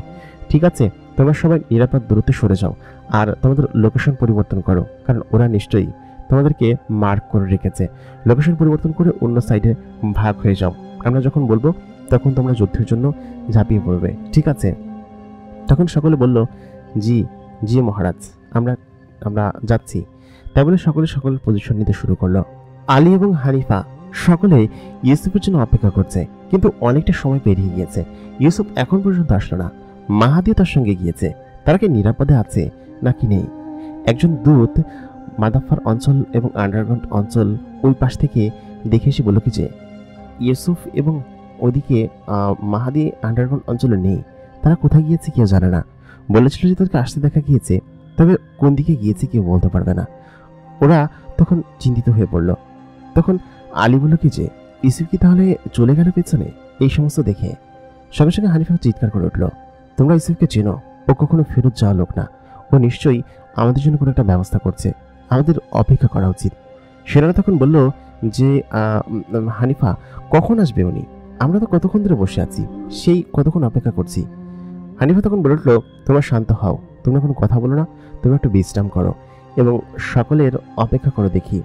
ঠিক আছে, তোমরা সবাই নিরাপদ দূরত্বে সরে যাও আর তোমাদের লোকেশন পরিবর্তন করো, কারণ ওরা নিশ্চয়ই তোমাদেরকে মার্ক করে রেখেছে। লোকেশন পরিবর্তন করে অন্য সাইডে ভাগ হয়ে যাও, আমরা যখন বলবো তখন তোমরা যুদ্ধের জন্য ঝাঁপিয়ে পড়বে, ঠিক আছে? তখন সকলে বলল, জি জি মহারাজ, আমরা যাচ্ছি। তাই বলে সকলের পজিশন নিতে শুরু করলো। আলী এবং হানিফা সকলে ইউসুফের জন্য অপেক্ষা করছে, কিন্তু অনেকটা সময় পেরিয়ে গিয়েছে, ইউসুফ এখন পর্যন্ত আসলো না। মাহাদিও তার সঙ্গে গিয়েছে, তারা কি নিরাপদে আছে নাকি নেই? একজন দূত মাদাফার অঞ্চল এবং আন্ডারগ্রাউন্ড অঞ্চল ওই পাশ থেকে দেখে এসে বলল কি যে ইউসুফ এবং ওইদিকে মাহাদি আন্ডারগ্রাউন্ড অঞ্চলে নেই, তারা কোথায় গিয়েছে কেউ জানে না। বলেছিল যে তাদেরকে আসতে দেখা গিয়েছে, তবে কোন দিকে গিয়েছে কেউ বলতে পারবে না। ওরা তখন চিন্তিত হয়ে পড়ল। তখন আলী বলল কি যে ইউসুফ কি তাহলে চলে গেল পেছনে? এই সমস্ত দেখে সঙ্গে সঙ্গে হানিফা চিৎকার করে উঠল, তোমরা ইউসুফকে চেনো, ও কখনো ফেরত যাওয়া লোক না, ও নিশ্চয়ই আমাদের জন্য কোনো একটা ব্যবস্থা করছে, আমাদের অপেক্ষা করা উচিত। সেনারা তখন বলল যে হানিফা, কখন আসবে উনি? আমরা তো কতক্ষণ ধরে বসে আছি, সেই কতক্ষণ অপেক্ষা করছি। হানিফা তখন বলে উঠল, তোমরা শান্ত হও, তোমরা কোনো কথা বলো না, তোমরা একটু বিশ্রাম করো এবং সকলের অপেক্ষা করো দেখি।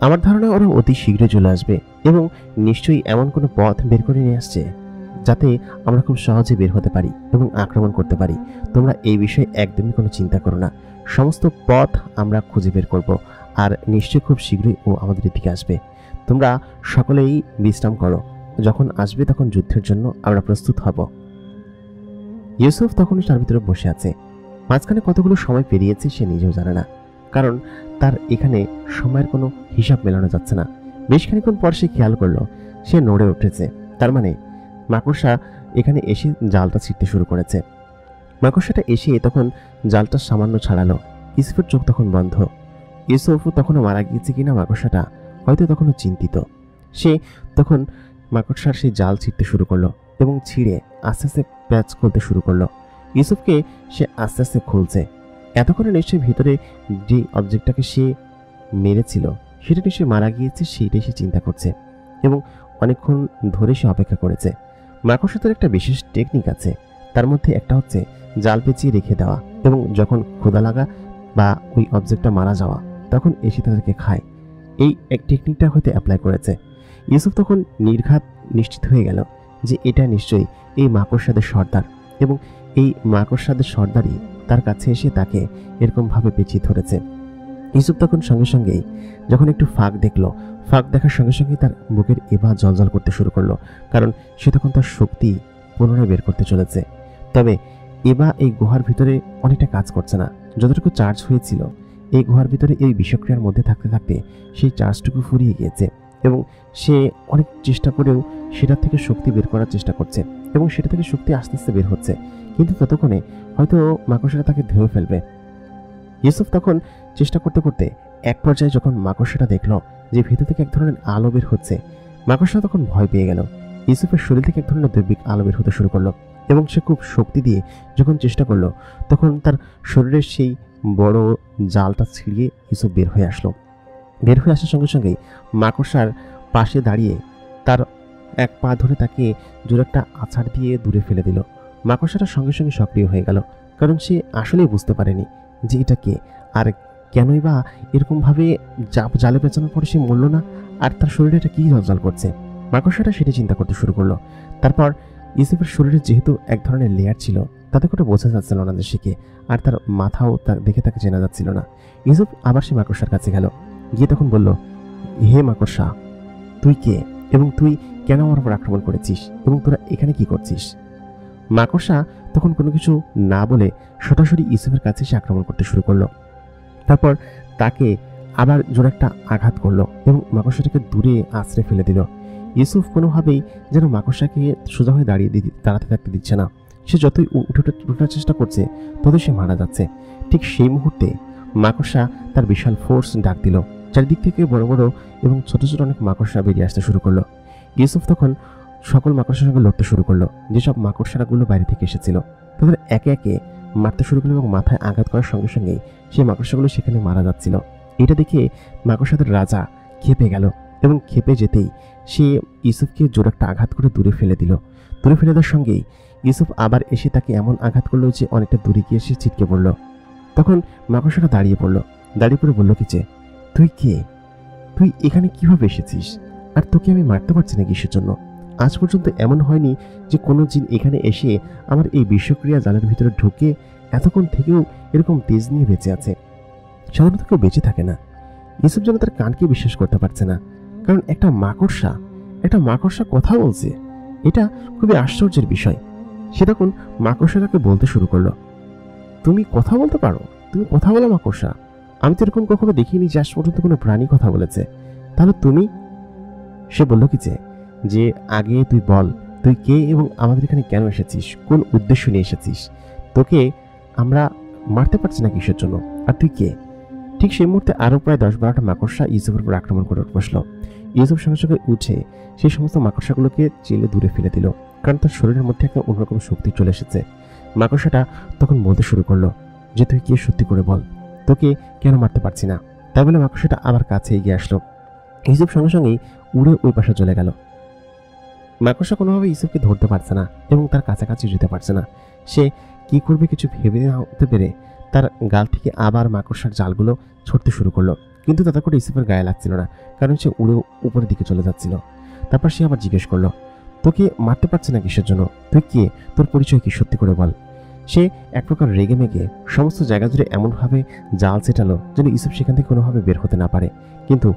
আমার ধারণা ওরা অতি শীঘ্রই চলে আসবে এবং নিশ্চয়ই এমন কোনো পথ বের করে নিয়ে আসছে যাতে আমরা খুব সহজে বের হতে পারি এবং আক্রমণ করতে পারি। তোমরা এই বিষয়ে একদমই কোনো চিন্তা করো না, সমস্ত পথ আমরা খুঁজে বের করব আর নিশ্চয়ই খুব শীঘ্রই ও আমাদের দিকে আসবে। তোমরা সকলেই বিশ্রাম করো, যখন আসবে তখন যুদ্ধের জন্য আমরা প্রস্তুত হব। ইউসুফ তখন তার ভিতরে বসে আছে, মাঝখানে কতগুলো সময় পেরিয়েছে সে নিজেও জানে না, কারণ তার এখানে সময়ের কোনো হিসাব মেলানো যাচ্ছে না। বেশ খানিক্ষণ পর সে খেয়াল করলো সে নড়ে উঠেছে, তার মানে মাকড়সা এখানে এসে জালটা ছিঁড়তে শুরু করেছে। মাকড়সাটা এসে তখন জালটা সামান্য ছাড়ালো, ইউসুফের চোখ তখন বন্ধ। ইউসুফ তখনও মারা গিয়েছে কিনা মাকড়সাটা হয়তো তখনও চিন্তিত। সে তখন মাকড়সার সেই জাল ছিঁড়তে শুরু করলো এবং ছিঁড়ে আস্তে আস্তে প্যাচ খুলতে শুরু করলো। ইউসুফকে সে আস্তে আস্তে খুলছে। এতক্ষণে নিশ্চয়ই ভিতরে যে অবজেক্টটাকে সে মেরেছিল সেটা নিশ্চয়ই মারা গিয়েছে, সেইটাই সে চিন্তা করছে এবং অনেকক্ষণ ধরে সে অপেক্ষা করেছে। মাকড়সাদের একটা বিশেষ টেকনিক আছে, তার মধ্যে একটা হচ্ছে জাল পেঁচিয়ে রেখে দেওয়া এবং যখন ক্ষুধা লাগা বা ওই অবজেক্টটা মারা যাওয়া তখন এসে তাদেরকে খায়। এই এক টেকনিকটা হয়তো অ্যাপ্লাই করেছে। ইউসুফ তখন নির্ঘাত নিশ্চিত হয়ে গেল যে এটা নিশ্চয়ই এই মাকড়সাদের সর্দার এবং এই মাকড়সাদের সর্দারই তার কাছে এসে তাকে এরকমভাবে পেঁচিয়ে ধরেছে। ইউসুফ তখন সঙ্গে সঙ্গেই যখন একটু ফাঁক দেখলো, ফাঁক দেখার সঙ্গে সঙ্গেই তার বুকের এবা জলজল করতে শুরু করলো, কারণ সে তখন তার শক্তি পুনরায় বের করতে চলেছে। তবে এবা এই গুহার ভিতরে অনেকটা কাজ করছে না, যতটুকু চার্জ হয়েছিল এই গুহার ভিতরে এই বিষক্রিয়ার মধ্যে থাকতে থাকতে সেই চার্জটুকু ফুরিয়ে গিয়েছে এবং সে অনেক চেষ্টা করেও সেটা থেকে শক্তি বের করার চেষ্টা করছে এবং সেটা থেকে শক্তি আস্তে আস্তে বের হচ্ছে, কিন্তু ততক্ষণে হয়তো মাকড়সাটা তাকে ধুয়ে ফেলবে। ইউসুফ তখন চেষ্টা করতে করতে এক পর্যায়ে যখন মাকড়সাটা দেখল যে ভেতর থেকে এক ধরনের আলো বের হচ্ছে, মাকড়সা তখন ভয় পেয়ে গেল। ইউসুফের শরীর থেকে এক ধরনের দৈবিক আলো বের হতে শুরু করলো এবং সে খুব শক্তি দিয়ে যখন চেষ্টা করলো তখন তার শরীরের সেই বড় জালটা ছিঁড়িয়ে ইউসুফ বের হয়ে আসলো। বের হয়ে আসার সঙ্গে সঙ্গেই মাকড়সার পাশে দাঁড়িয়ে তার এক পা ধরে তাকে জোরে একটা আছাড় দিয়ে দূরে ফেলে দিল। মাকড়সাটা সঙ্গে সঙ্গে সক্রিয় হয়ে গেল, কারণ সে আসলেই বুঝতে পারেনি যে এটা কে আর কেনই বা এরকমভাবে জালে পেঁচানোর পরে সে মরল না, আর তার শরীরে এটা কী জলজল করছে। মাকড়সাটা সেটা চিন্তা করতে শুরু করলো। তারপর ইউসুফের শরীরে যেহেতু এক ধরনের লেয়ার ছিল, তাতে করে বোঝা যাচ্ছিল না যে সে কে, আর তার মাথাও দেখে তাকে চেনা যাচ্ছিল না। ইউসুফ আবার সে মাকড়সার কাছে গেল, গিয়ে তখন বলল, হে মাকড়সা, তুই কে এবং তুই কেন আমার উপর আক্রমণ করেছিস এবং তোরা এখানে কি করছিস? মাকড়সা তখন কোনো কিছু না বলে সরাসরি ইউসুফের কাছে সে আক্রমণ করতে শুরু করলো। তারপর তাকে আবার জোরে একটা আঘাত করলো এবং মাকড়সাটাকে দূরে আছড়ে ফেলে দিল। ইউসুফ কোনোভাবেই যেন মাকড়সাকে সোজা হয়ে দাঁড়াতে থাকতে দিচ্ছে না। সে যতই উঠার চেষ্টা করছে ততই সে মারা যাচ্ছে। ঠিক সেই মুহূর্তে মাকড়সা তার বিশাল ফোর্স ডাক দিল। চারিদিক থেকে বড় বড় এবং ছোট ছোট অনেক মাকড়সা বেরিয়ে আসতে শুরু করলো। ইউসুফ তখন সকল মাকড়সার সঙ্গে লড়তে শুরু করলো। যেসব মাকড়সাগুলো বাইরে থেকে এসেছিল তাদের একে একে মারতে শুরু করলো এবং মাথায় আঘাত করার সঙ্গে সঙ্গেই সেই মাকড়সাগুলো সেখানে মারা যাচ্ছিল। এটা দেখে মাকড়সাদের রাজা ক্ষেপে গেল এবং ক্ষেপে যেতেই সে ইউসুফকে জোরে একটা আঘাত করে দূরে ফেলে দিল। দূরে ফেলে দেওয়ার সঙ্গেই ইউসুফ আবার এসে তাকে এমন আঘাত করলো যে অনেকটা দূরে গিয়ে সে ছিটকে পড়ল। তখন মাকড়সাটা দাঁড়িয়ে পড়ে বলল কি যে, তুই কে? তুই এখানে কিভাবে এসেছিস? আর তোকে আমি মারতে পারছি না কিসের জন্য? আজ পর্যন্ত এমন হয়নি যে কোনো জিন এখানে এসে আমার এই বিষক্রিয়া জালের ভিতরে ঢুকে এতক্ষণ থেকেও এরকম তেজ নিয়ে বেঁচে আছে। সাধারণত কেউ বেঁচে থাকে না। ইউসুফ যেন তার কানকে বিশ্বাস করতে পারছে না, কারণ একটা মাকড়সা কথা বলছে। এটা খুবই আশ্চর্যের বিষয়। সে তখন মাকড়সাটাকে বলতে শুরু করলো, তুমি কথা বলতে পারো? তুমি কথা বলো মাকড়সা? আমি তো এরকম কখনো দেখিনি যে আজ পর্যন্ত কোনো প্রাণী কথা বলেছে। তাহলে তুমি? সে বলল কি যে আগে তুই বল, তুই কে এবং আমাদের এখানে কেন এসেছিস? কোন উদ্দেশ্য নিয়ে এসেছিস? তোকে আমরা মারতে পারছি না কিসের জন্য? আর তুই কে? ঠিক সেই মুহূর্তে আরও প্রায় 10-12টা মাকড়সা ইউসুফের উপর আক্রমণ করে বসলো। ইউসুফ সঙ্গে সঙ্গে উঠে সেই সমস্ত মাকড়সাগুলোকে চেলে দূরে ফেলে দিল, কারণ তার শরীরের মধ্যে একটা অন্যরকম শক্তি চলে এসেছে। মাকড়সাটা তখন বলতে শুরু করলো যে, তুই কে? সত্যি করে বল, তোকে কেন মারতে পারছি না? তাই বলে মাকড়সাটা আবার কাছে এগিয়ে আসলো। ইউসুফ সঙ্গে সঙ্গেই উড়ে ওই পাশে চলে গেল। মাকড়সা কোনোভাবে ইউসুফকে ধরতে পারছে না এবং তার কাছাকাছি যেতে পারছে না। সে কি করবে কিছু ভেবে না হতে পেরে তার গাল থেকে আবার মাকড়সার জালগুলো ছড়তে শুরু করলো, কিন্তু তাতে করে ইউসুফের গায়ে লাগছিল না, কারণ সে উড়ে উপরের দিকে চলে যাচ্ছিল। তারপর সে আবার জিজ্ঞেস করলো, তোকে মারতে পারছে না কিসের জন্য? তুই কে? তোর পরিচয় কি? সত্যি করে বল। সে এক প্রকার রেগে মেগে সমস্ত জায়গা জুড়ে এমনভাবে জাল চেটালো যেন ইউসুফ সেখান থেকে কোনোভাবে বের হতে না পারে, কিন্তু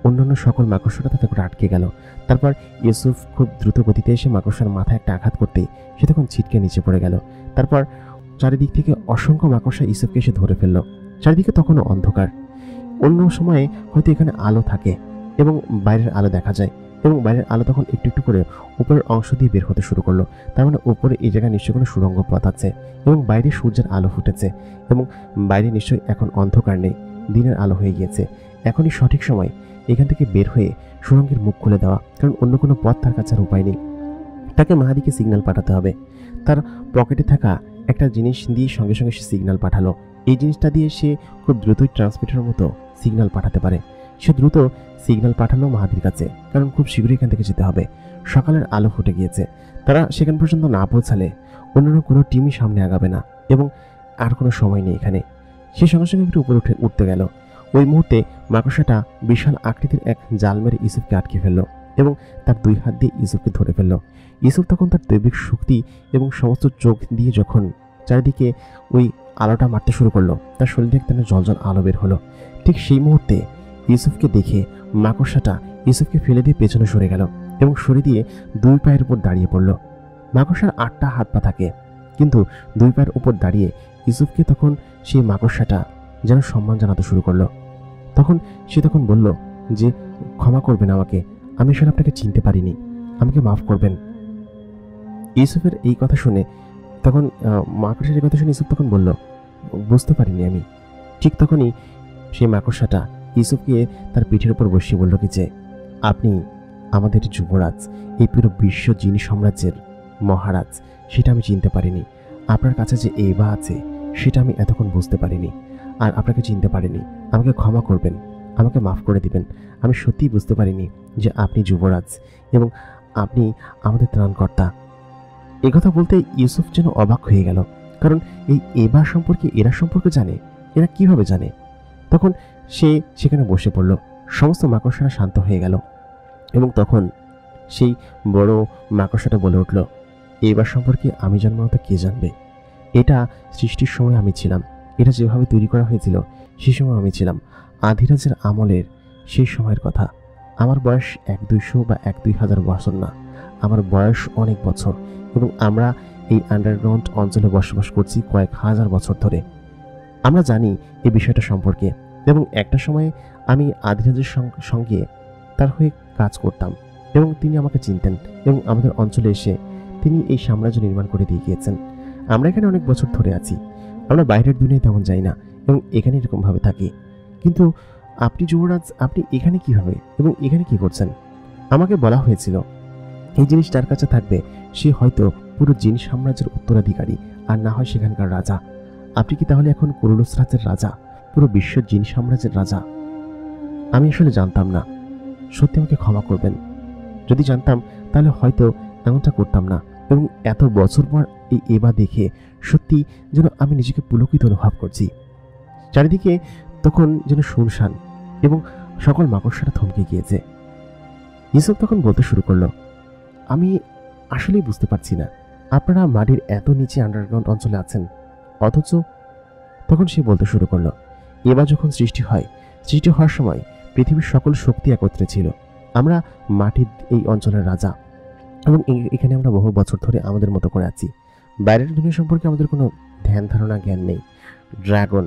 অন্যান্য সকল মাকড়সাটা তাতে করে আটকে গেল। তারপর ইউসুফ খুব দ্রুত গতিতে এসে মাকড়সার মাথায় একটা আঘাত করতেই সে তখন ছিটকে নিচে পড়ে গেল। তারপর চারিদিক থেকে অসংখ্য মাকড়সা ইউসুফকে এসে ধরে ফেলল। চারিদিকে তখনও অন্ধকার। অন্য সময়ে হয়তো এখানে আলো থাকে এবং বাইরের আলো দেখা যায়, এবং বাইরের আলো তখন একটু একটু করে উপরের অংশ দিয়ে বের হতে শুরু করলো। তার মানে উপরে এই জায়গায় নিশ্চয়ই কোনো সুড়ঙ্গ পথ আছে এবং বাইরে সূর্যের আলো ফুটেছে এবং বাইরে নিশ্চয়ই এখন অন্ধকার নেই, দিনের আলো হয়ে গিয়েছে। এখনই সঠিক সময় এখান থেকে বের হয়ে সুড়ঙ্গের মুখ খুলে দেওয়া, কারণ অন্য কোনো পথ তার কাছে আর উপায় নেই। তাকে মাহাদিকে সিগন্যাল পাঠাতে হবে। তার পকেটে থাকা একটা জিনিস দিয়ে সঙ্গে সঙ্গে সে সিগন্যাল পাঠালো। এই জিনিসটা দিয়ে সে খুব দ্রুতই ট্রান্সমিটারের মতো সিগন্যাল পাঠাতে পারে। সে দ্রুত সিগন্যাল পাঠালো মাহাদির কাছে, কারণ খুব শীঘ্রই এখান থেকে যেতে হবে। সকালের আলো ফুটে গিয়েছে। তারা সেখান পর্যন্ত না পৌঁছালে অন্যান্য কোনো টিমই সামনে আগাবে না এবং আর কোনো সময় নেই এখানে। সে সঙ্গে সঙ্গে একটু উপরে উঠতে গেল। ওই মুহূর্তে মাকড়সাটা বিশাল আকৃতির এক জাল মেরে ইউসুফকে আটকে ফেললো এবং তার 2 হাত দিয়ে ইউসুফকে ধরে ফেললো। ইউসুফ তখন তার দৈবিক শক্তি এবং সমস্ত চোখ দিয়ে যখন চারিদিকে ওই আলোটা মারতে শুরু করলো, তার শরীর থেকে তেমন জল আলো বের হলো। ঠিক সেই মুহূর্তে ইউসুফকে দেখে মাকড়সাটা ইউসুফকে ফেলে দিয়ে পেছনে সরে গেল এবং সরে দিয়ে 2 পায়ের উপর দাঁড়িয়ে পড়ল। মাকড়সার 8টা হাত পা থাকে, কিন্তু 2 পায়ের উপর দাঁড়িয়ে ইউসুফকে তখন সেই মাকড়সাটা যেন সম্মান জানাতে শুরু করলো। সে তখন বলল যে, ক্ষমা করবেন আমাকে, আমি আসলে আপনাকে চিনতে পারিনি, আমাকে মাফ করবেন। ইউসুফের এই কথা শুনে তখন মাকড়সার কথা শুনে ইউসুফ তখন বলল, বুঝতে পারিনি আমি। ঠিক তখনই সেই মাকড়সাটা ইউসুফকে তার পিঠের উপর বসিয়ে বলল কি যে, আপনি আমাদের যুবরাজ, এই পুরো বিশ্ব জিন সাম্রাজ্যের মহারাজ, সেটা আমি চিনতে পারিনি। আপনার কাছে যে এবা আছে সেটা আমি এতক্ষণ বুঝতে পারিনি, আর আপনাকে চিনতে পারিনি। আমাকে ক্ষমা করবেন, আমাকে মাফ করে দিবেন। আমি সত্যিই বুঝতে পারিনি যে আপনি যুবরাজ এবং আপনি আমাদের ত্রাণকর্তা। কথা বলতে ইউসুফ যেন অবাক হয়ে গেল, কারণ এই এবা সম্পর্কে এরা সম্পর্কে জানে, এরা কিভাবে জানে। তখন সে সেখানে বসে পড়ল। সমস্ত মাকড়সারা শান্ত হয়ে গেল এবং তখন সেই বড় মাকড়সাটা বলে উঠল, এবার সম্পর্কে আমি জানবো না তো কে জানবে? এটা সৃষ্টির সময় আমি ছিলাম, এটা যেভাবে তৈরি করা হয়েছিল সেই সময় আমি ছিলাম। আধিরাজের আমলের সেই সময়ের কথা। আমার বয়স 100-200 বা 1-2000 বছর না, আমার বয়স অনেক বছর, এবং আমরা এই আন্ডারগ্রাউন্ড অঞ্চলে বসবাস করছি কয়েক হাজার বছর ধরে। আমরা জানি এই বিষয়টা সম্পর্কে, এবং একটা সময়ে আমি আধিরাজের সঙ্গে তার হয়ে কাজ করতাম এবং তিনি আমাকে চিনতেন, এবং আমাদের অঞ্চলে এসে তিনি এই সাম্রাজ্য নির্মাণ করে দিয়ে গিয়েছেন। আমরা এখানে অনেক বছর ধরে আছি, আমরা বাইরের দুনিয়ায় তেমন যাই না এবং এখানে এরকমভাবে থাকি। কিন্তু আপনি যুবরাজ, আপনি এখানে কিভাবে এবং এখানে কি করছেন? আমাকে বলা হয়েছিল এই জিনিস যার কাছে থাকবে সে হয়তো পুরো জিন সাম্রাজ্যের উত্তরাধিকারী, আর না হয় সেখানকার রাজা। আপনি কি তাহলে এখন কুরুলুস রাজ্যের রাজা, পুরো বিশ্ব জিন সাম্রাজ্যের রাজা? আমি আসলে জানতাম না, সত্যি আমাকে ক্ষমা করবেন। যদি জানতাম তাহলে হয়তো এমনটা করতাম না, এবং এত বছর পর এই এবা দেখে সত্যি যেন আমি নিজেকে পুলকিত অনুভব করছি। চারিদিকে তখন যেন শুনশান এবং সকল মাকড়সাটা থমকে গিয়েছে। ইউসুফ তখন বলতে শুরু করলো, আমি আসলেই বুঝতে পারছি না, আপনারা মাটির এত নিচে আন্ডারগ্রাউন্ড অঞ্চলে আছেন, অথচ তখন সে বলতে শুরু করলো, এবার যখন সৃষ্টি হয়, সৃষ্টি হওয়ার সময় পৃথিবীর সকল শক্তি একত্রে ছিল। আমরা মাটির এই অঞ্চলের রাজা, এবং এখানে আমরা বহু বছর ধরে আমাদের মতো করে আছি। বাইরের দুনিয়া সম্পর্কে আমাদের কোনো ধ্যান ধারণা জ্ঞান নেই। ড্রাগন,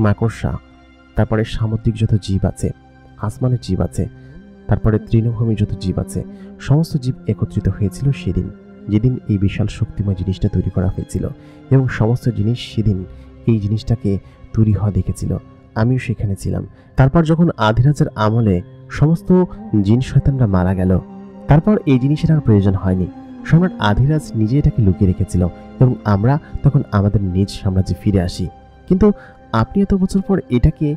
মাকড়সা, তারপরে সামুদ্রিক যত জীব আছে, আসমানের জীব আছে, তারপরে তৃণভূমির যত জীব আছে, সমস্ত জীব একত্রিত হয়েছিল সেদিন, যেদিন এই বিশাল শক্তিময় জিনিসটা তৈরি করা হয়েছিল, এবং সমস্ত জিনিস সেদিন এই জিনিসটাকে তৈরি হওয়া দেখেছিল। আমিও সেখানে ছিলাম। তারপর যখন আধিরাজের আমলে সমস্ত জিন শয়তানরা মারা গেল, তারপর এই জিনিসের আর প্রয়োজন হয়নি। সম্রাট আধিরাজ নিজে এটাকে লুকিয়ে রেখেছিল, এবং আমরা তখন আমাদের নিজ সাম্রাজ্যে ফিরে আসি। কিন্তু আপনি এত বছর পর এটাকে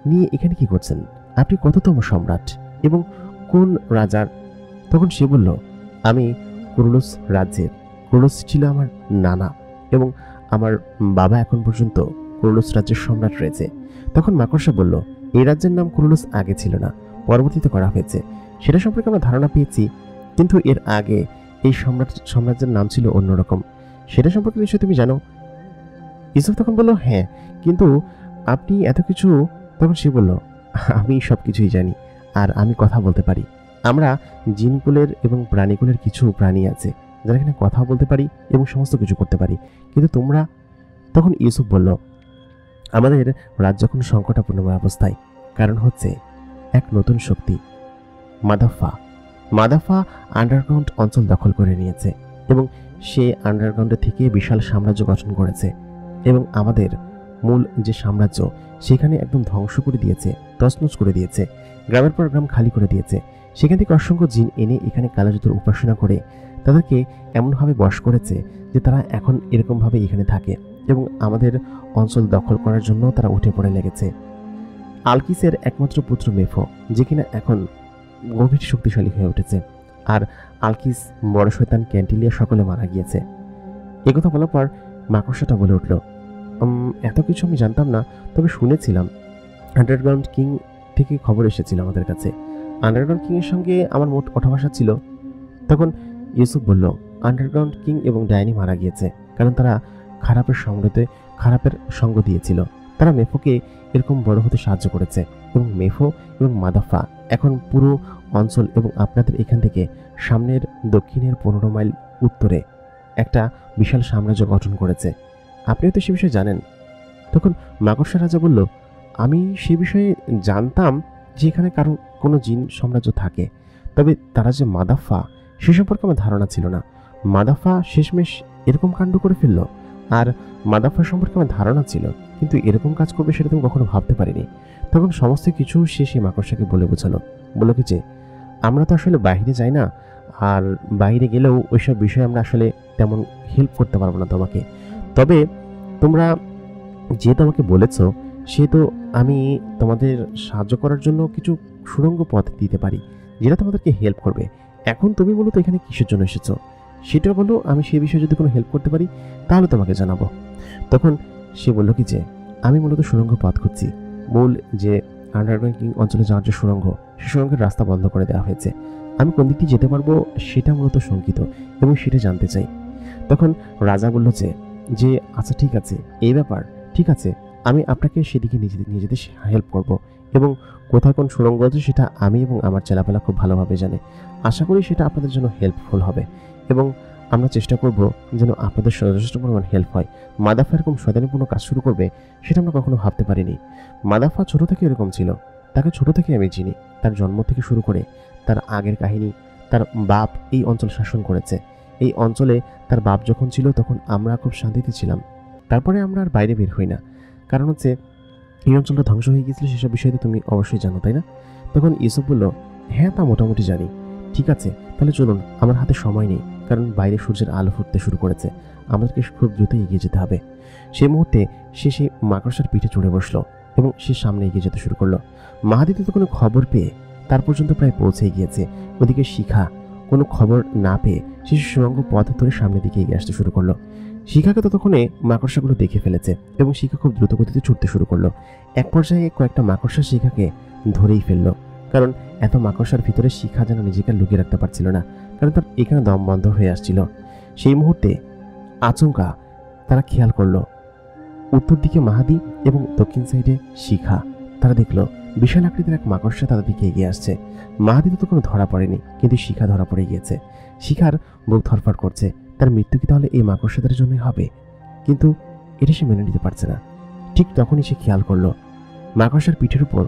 নিয়ে এখানে কি করছেন? আপনি কততম সম্রাট এবং কোন রাজার? তখন সে বলল, আমি কুরুলুস রাজ্যের। কুরুলুস ছিল আমার নানা, এবং আমার বাবা এখন পর্যন্ত কুরুলুস রাজ্যের সম্রাট রয়েছে। তখন মাকড়সা বলল, এই রাজ্যের নাম কুরুলুস আগে ছিল না, পরবর্তীতে করা হয়েছে। সেটা সম্পর্কে আমরা ধারণা পেয়েছি, কিন্তু এর আগে এই সাম্রাজ্যের নাম ছিল অন্যরকম। সেটা সম্পর্কে নিশ্চয়ই তুমি জানো। ইউসুফ তখন বলল, হ্যাঁ, কিন্তু আপনি এত কিছু। তখন সে বলল, আমি সব কিছুই জানি, আর আমি কথা বলতে পারি। আমরা জিনকুলের এবং প্রাণীকুলের কিছু প্রাণী আছে যারা এখানে কথা বলতে পারি এবং সমস্ত কিছু করতে পারি, কিন্তু তোমরা। তখন ইউসুফ বলল, আমাদের রাজ্য এখন সংকটাপূর্ণময় অবস্থায়। কারণ হচ্ছে এক নতুন শক্তি, মাদাফা আন্ডারগ্রাউন্ড অঞ্চল দখল করে নিয়েছে, এবং সে আন্ডারগ্রাউন্ডে থেকে বিশাল সাম্রাজ্য গঠন করেছে, এবং আমাদের মূল যে সাম্রাজ্য সেখানে একদম ধ্বংস করে দিয়েছে, তছনছ করে দিয়েছে, গ্রামের পর গ্রাম খালি করে দিয়েছে। সেখান থেকে অসংখ্য জিন এনে এখানে কালাজুতের উপাসনা করে তাদেরকে এমনভাবে বশ করেছে যে তারা এখন এরকমভাবে এখানে থাকে, এবং আমাদের অঞ্চল দখল করার জন্য তারা উঠে পড়ে লেগেছে। আলকিসের একমাত্র পুত্র মেফো, যে কিনা এখন গভীর শক্তিশালী হয়ে উঠেছে, আর আলকিস, বড় শয়তান ক্যান্টিলিয়া সকলে মারা গিয়েছে। একথা বলার পর মাকড়সাটা বলে উঠল, এত কিছু আমি জানতাম না, তবে শুনেছিলাম। আন্ডারগ্রাউন্ড কিং থেকে খবর এসেছিল আমাদের কাছে। আন্ডারগ্রাউন্ড কিংয়ের সঙ্গে আমার মোট ওঠা বসা ছিল। তখন ইউসুফ বলল, আন্ডারগ্রাউন্ড কিং এবং ডাইনি মারা গিয়েছে, কারণ তারা খারাপের সঙ্গ দিয়েছিল। তারা মেফোকে এরকম বড় হতে সাহায্য করেছে, এবং মেফো এবং মাদাফা এখন পুরো অঞ্চল এবং আপনাদের এখান থেকে সামনের দক্ষিণের 15 মাইল উত্তরে একটা বিশাল সাম্রাজ্য গঠন করেছে। আপনিও তো সে বিষয়ে জানেন। তখন মাকড়সা রাজা বলল, আমি সে বিষয়ে জানতাম যে এখানে কোনো জিন সাম্রাজ্য থাকে, তবে তারা যে মাদাফা সে সম্পর্কে আমার ধারণা ছিল না। মাদাফা শেষমেশ এরকম কাণ্ড করে ফেললো। আর মাদাফা সম্পর্কে আমার ধারণা ছিল, কিন্তু এরকম কাজ করবে সেটা তুমি কখনো ভাবতে পারিনি। তখন সমস্ত কিছু সে সেই মাকড়সাকে বলে বোঝালো। বললো কি যে আমরা তো আসলে বাইরে যাই না, আর বাইরে গেলেও ওইসব বিষয়ে আমরা আসলে তেমন হেল্প করতে পারবো না তোমাকে। তবে তোমরা যেহেতু আমাকে বলেছো, সেহেতু আমি তোমাদের সাহায্য করার জন্য কিছু সুড়ঙ্গ পথ দিতে পারি, যেটা তোমাদেরকে হেল্প করবে। এখন তুমি মূলত এখানে কিসের জন্য এসেছো সেটা বলো, আমি সেই বিষয়ে যদি কোনো হেল্প করতে পারি তাহলে তোমাকে জানাবো। তখন সে বললো কি যে আমি মূলত সুড়ঙ্গ পথ খুঁজছি। মূল যে আন্ডারগ্রাউন্ড অঞ্চলে যাওয়ার যে সুড়ঙ্গ, সে সুড়ঙ্গের রাস্তা বন্ধ করে দেওয়া হয়েছে। আমি কোন দিক দিয়ে যেতে পারবো সেটা মূলত শঙ্কিত এবং সেটা জানতে চাই। তখন রাজা বলল যে আচ্ছা ঠিক আছে, এই ব্যাপার, ঠিক আছে, আমি আপনাকে সেদিকে নিয়ে যেতে হেল্প করব, এবং কোথায় কোন সুড়ঙ্গ আছে সেটা আমি এবং আমার চেলাপেলা খুব ভালোভাবে জানে। আশা করি সেটা আপনাদের জন্য হেল্পফুল হবে, এবং আমরা চেষ্টা করব যেন আপনাদের যথেষ্ট পরিমাণ হেল্প হয়। মাদাফা এরকম শয়তানিপূর্ণ কাজ শুরু করবে সেটা আমরা কখনো ভাবতে পারিনি। মাদাফা ছোট থেকে এরকম ছিল, তাকে ছোট থেকে আমি চিনি। তার জন্ম থেকে শুরু করে তার আগের কাহিনী, তার বাপ এই অঞ্চল শাসন করেছে। এই অঞ্চলে তার বাপ যখন ছিল তখন আমরা খুব শান্তিতে ছিলাম, তারপরে আমরা আর বাইরে বের হই না। কারণ হচ্ছে এই অঞ্চলটা ধ্বংস হয়ে গিয়েছিল, সেসব বিষয়ে তো তুমি অবশ্যই জানো, তাই না? তখন ইউসুফ বলল, হ্যাঁ তা মোটামুটি জানি। ঠিক আছে, তাহলে চলুন, আমার হাতে সময় নেই, কারণ বাইরে সূর্যের আলো ফুটতে শুরু করেছে, আমাদেরকে খুব দ্রুত এগিয়ে যেতে হবে। সেই মুহূর্তে সে সেই মাকড়সার পিঠে চড়ে বসলো এবং সে সামনে এগিয়ে যেতে শুরু করলো। মাহাদি তো কোনো খবর পেয়ে তার পর্যন্ত প্রায় পৌঁছে গিয়েছে। ওদিকে শিখা কোনো খবর না পেয়ে সে সুড়ঙ্গ পথ ধরে সামনের দিকে এগিয়ে আসতে শুরু করলো। শিখাকে ততক্ষণে মাকড়সাগুলো দেখে ফেলেছে এবং শিখা খুব দ্রুত গতিতে ছুটতে শুরু করলো। এক পর্যায়ে কয়েকটা মাকড়সা শিখাকে ধরেই ফেললো, কারণ এত মাকড়সার ভিতরে শিখা যেন নিজেকে লুকিয়ে রাখতে পারছিল না, কারণ তার এখানে দম বন্ধ হয়ে আসছিল। সেই মুহূর্তে আচমকা তারা খেয়াল করলো উত্তর দিকে মাহাদি এবং দক্ষিণ সাইডে শিখা। তারা দেখলো বিশাল আকৃতির এক মাকড়সা তাদের দিকে এগিয়ে আসছে। মাহাদি তো কোনো ধরা পড়েনি, কিন্তু শিখা ধরা পড়ে গিয়েছে। শিখার বুক ধরফর করছে, তার মৃত্যু কি তাহলে এই মাকড়সাদের জন্যই হবে? কিন্তু এটা সে মেনে নিতে পারছে না। ঠিক তখনই সে খেয়াল করলো মাকড়সার পিঠের উপর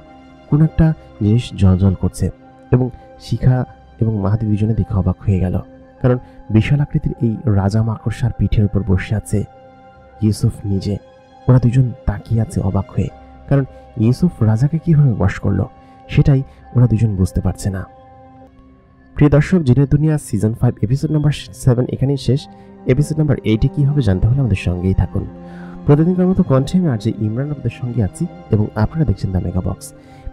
কোন একটা জিনিস জ্বলজ্বল করছে, এবং শিখা এবং মাহাদি দুজনে দেখে অবাক হয়ে গেল, কারণ বিশাল আকৃতির এই রাজা মাকড়সার পিঠের উপর বসে আছে ইউসুফ নিজে। ওরা দুজন তাকিয়ে আছে অবাক হয়ে, কারণ ইউসুফ রাজাকে কিভাবে বশ করলো সেটাই ওরা দুজন বুঝতে পারছে না। প্রিয় দর্শক, জিনের দুনিয়া সিজন 5 এপিসোড নাম্বার 7 এখানেই শেষ। এপিসোড নাম্বার 8 কি হবে জানতে হলে আমাদের সঙ্গেই থাকুন। প্রতিদিনকার মতো কণ্ঠে আমি আর যে ইমরান আপনাদের সঙ্গে আছি, এবং আপনারা দেখছেন দ্য মেগাবক্স।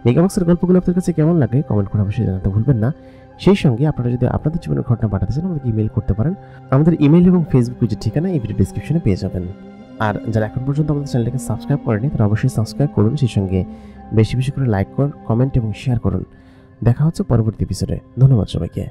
মেগাবক্সের গল্পগুলো আপনাদের কাছে কেমন লাগে কমেন্ট করে অবশ্যই জানাতে ভুলবেন না। সেই সঙ্গে আপনারা যদি আপনাদের জীবনের ঘটনা পাঠাতে চান আমাদেরকে ইমেল করতে পারেন। আমাদের ইমেল এবং ফেসবুক পেজের ঠিকানা এই ভিডিও ডিসক্রিপশনে পেয়ে যাবেন। আর যারা এখন পর্যন্ত আমাদের চ্যানেলটাকে সাবস্ক্রাইব করেনি তারা অবশ্যই সাবস্ক্রাইব করুন, সেই সঙ্গে বেশি বেশি করে লাইক করুন, কমেন্ট এবং শেয়ার করুন। দেখা হচ্ছে পরবর্তী এপিসোডে। ধন্যবাদ সবাইকে।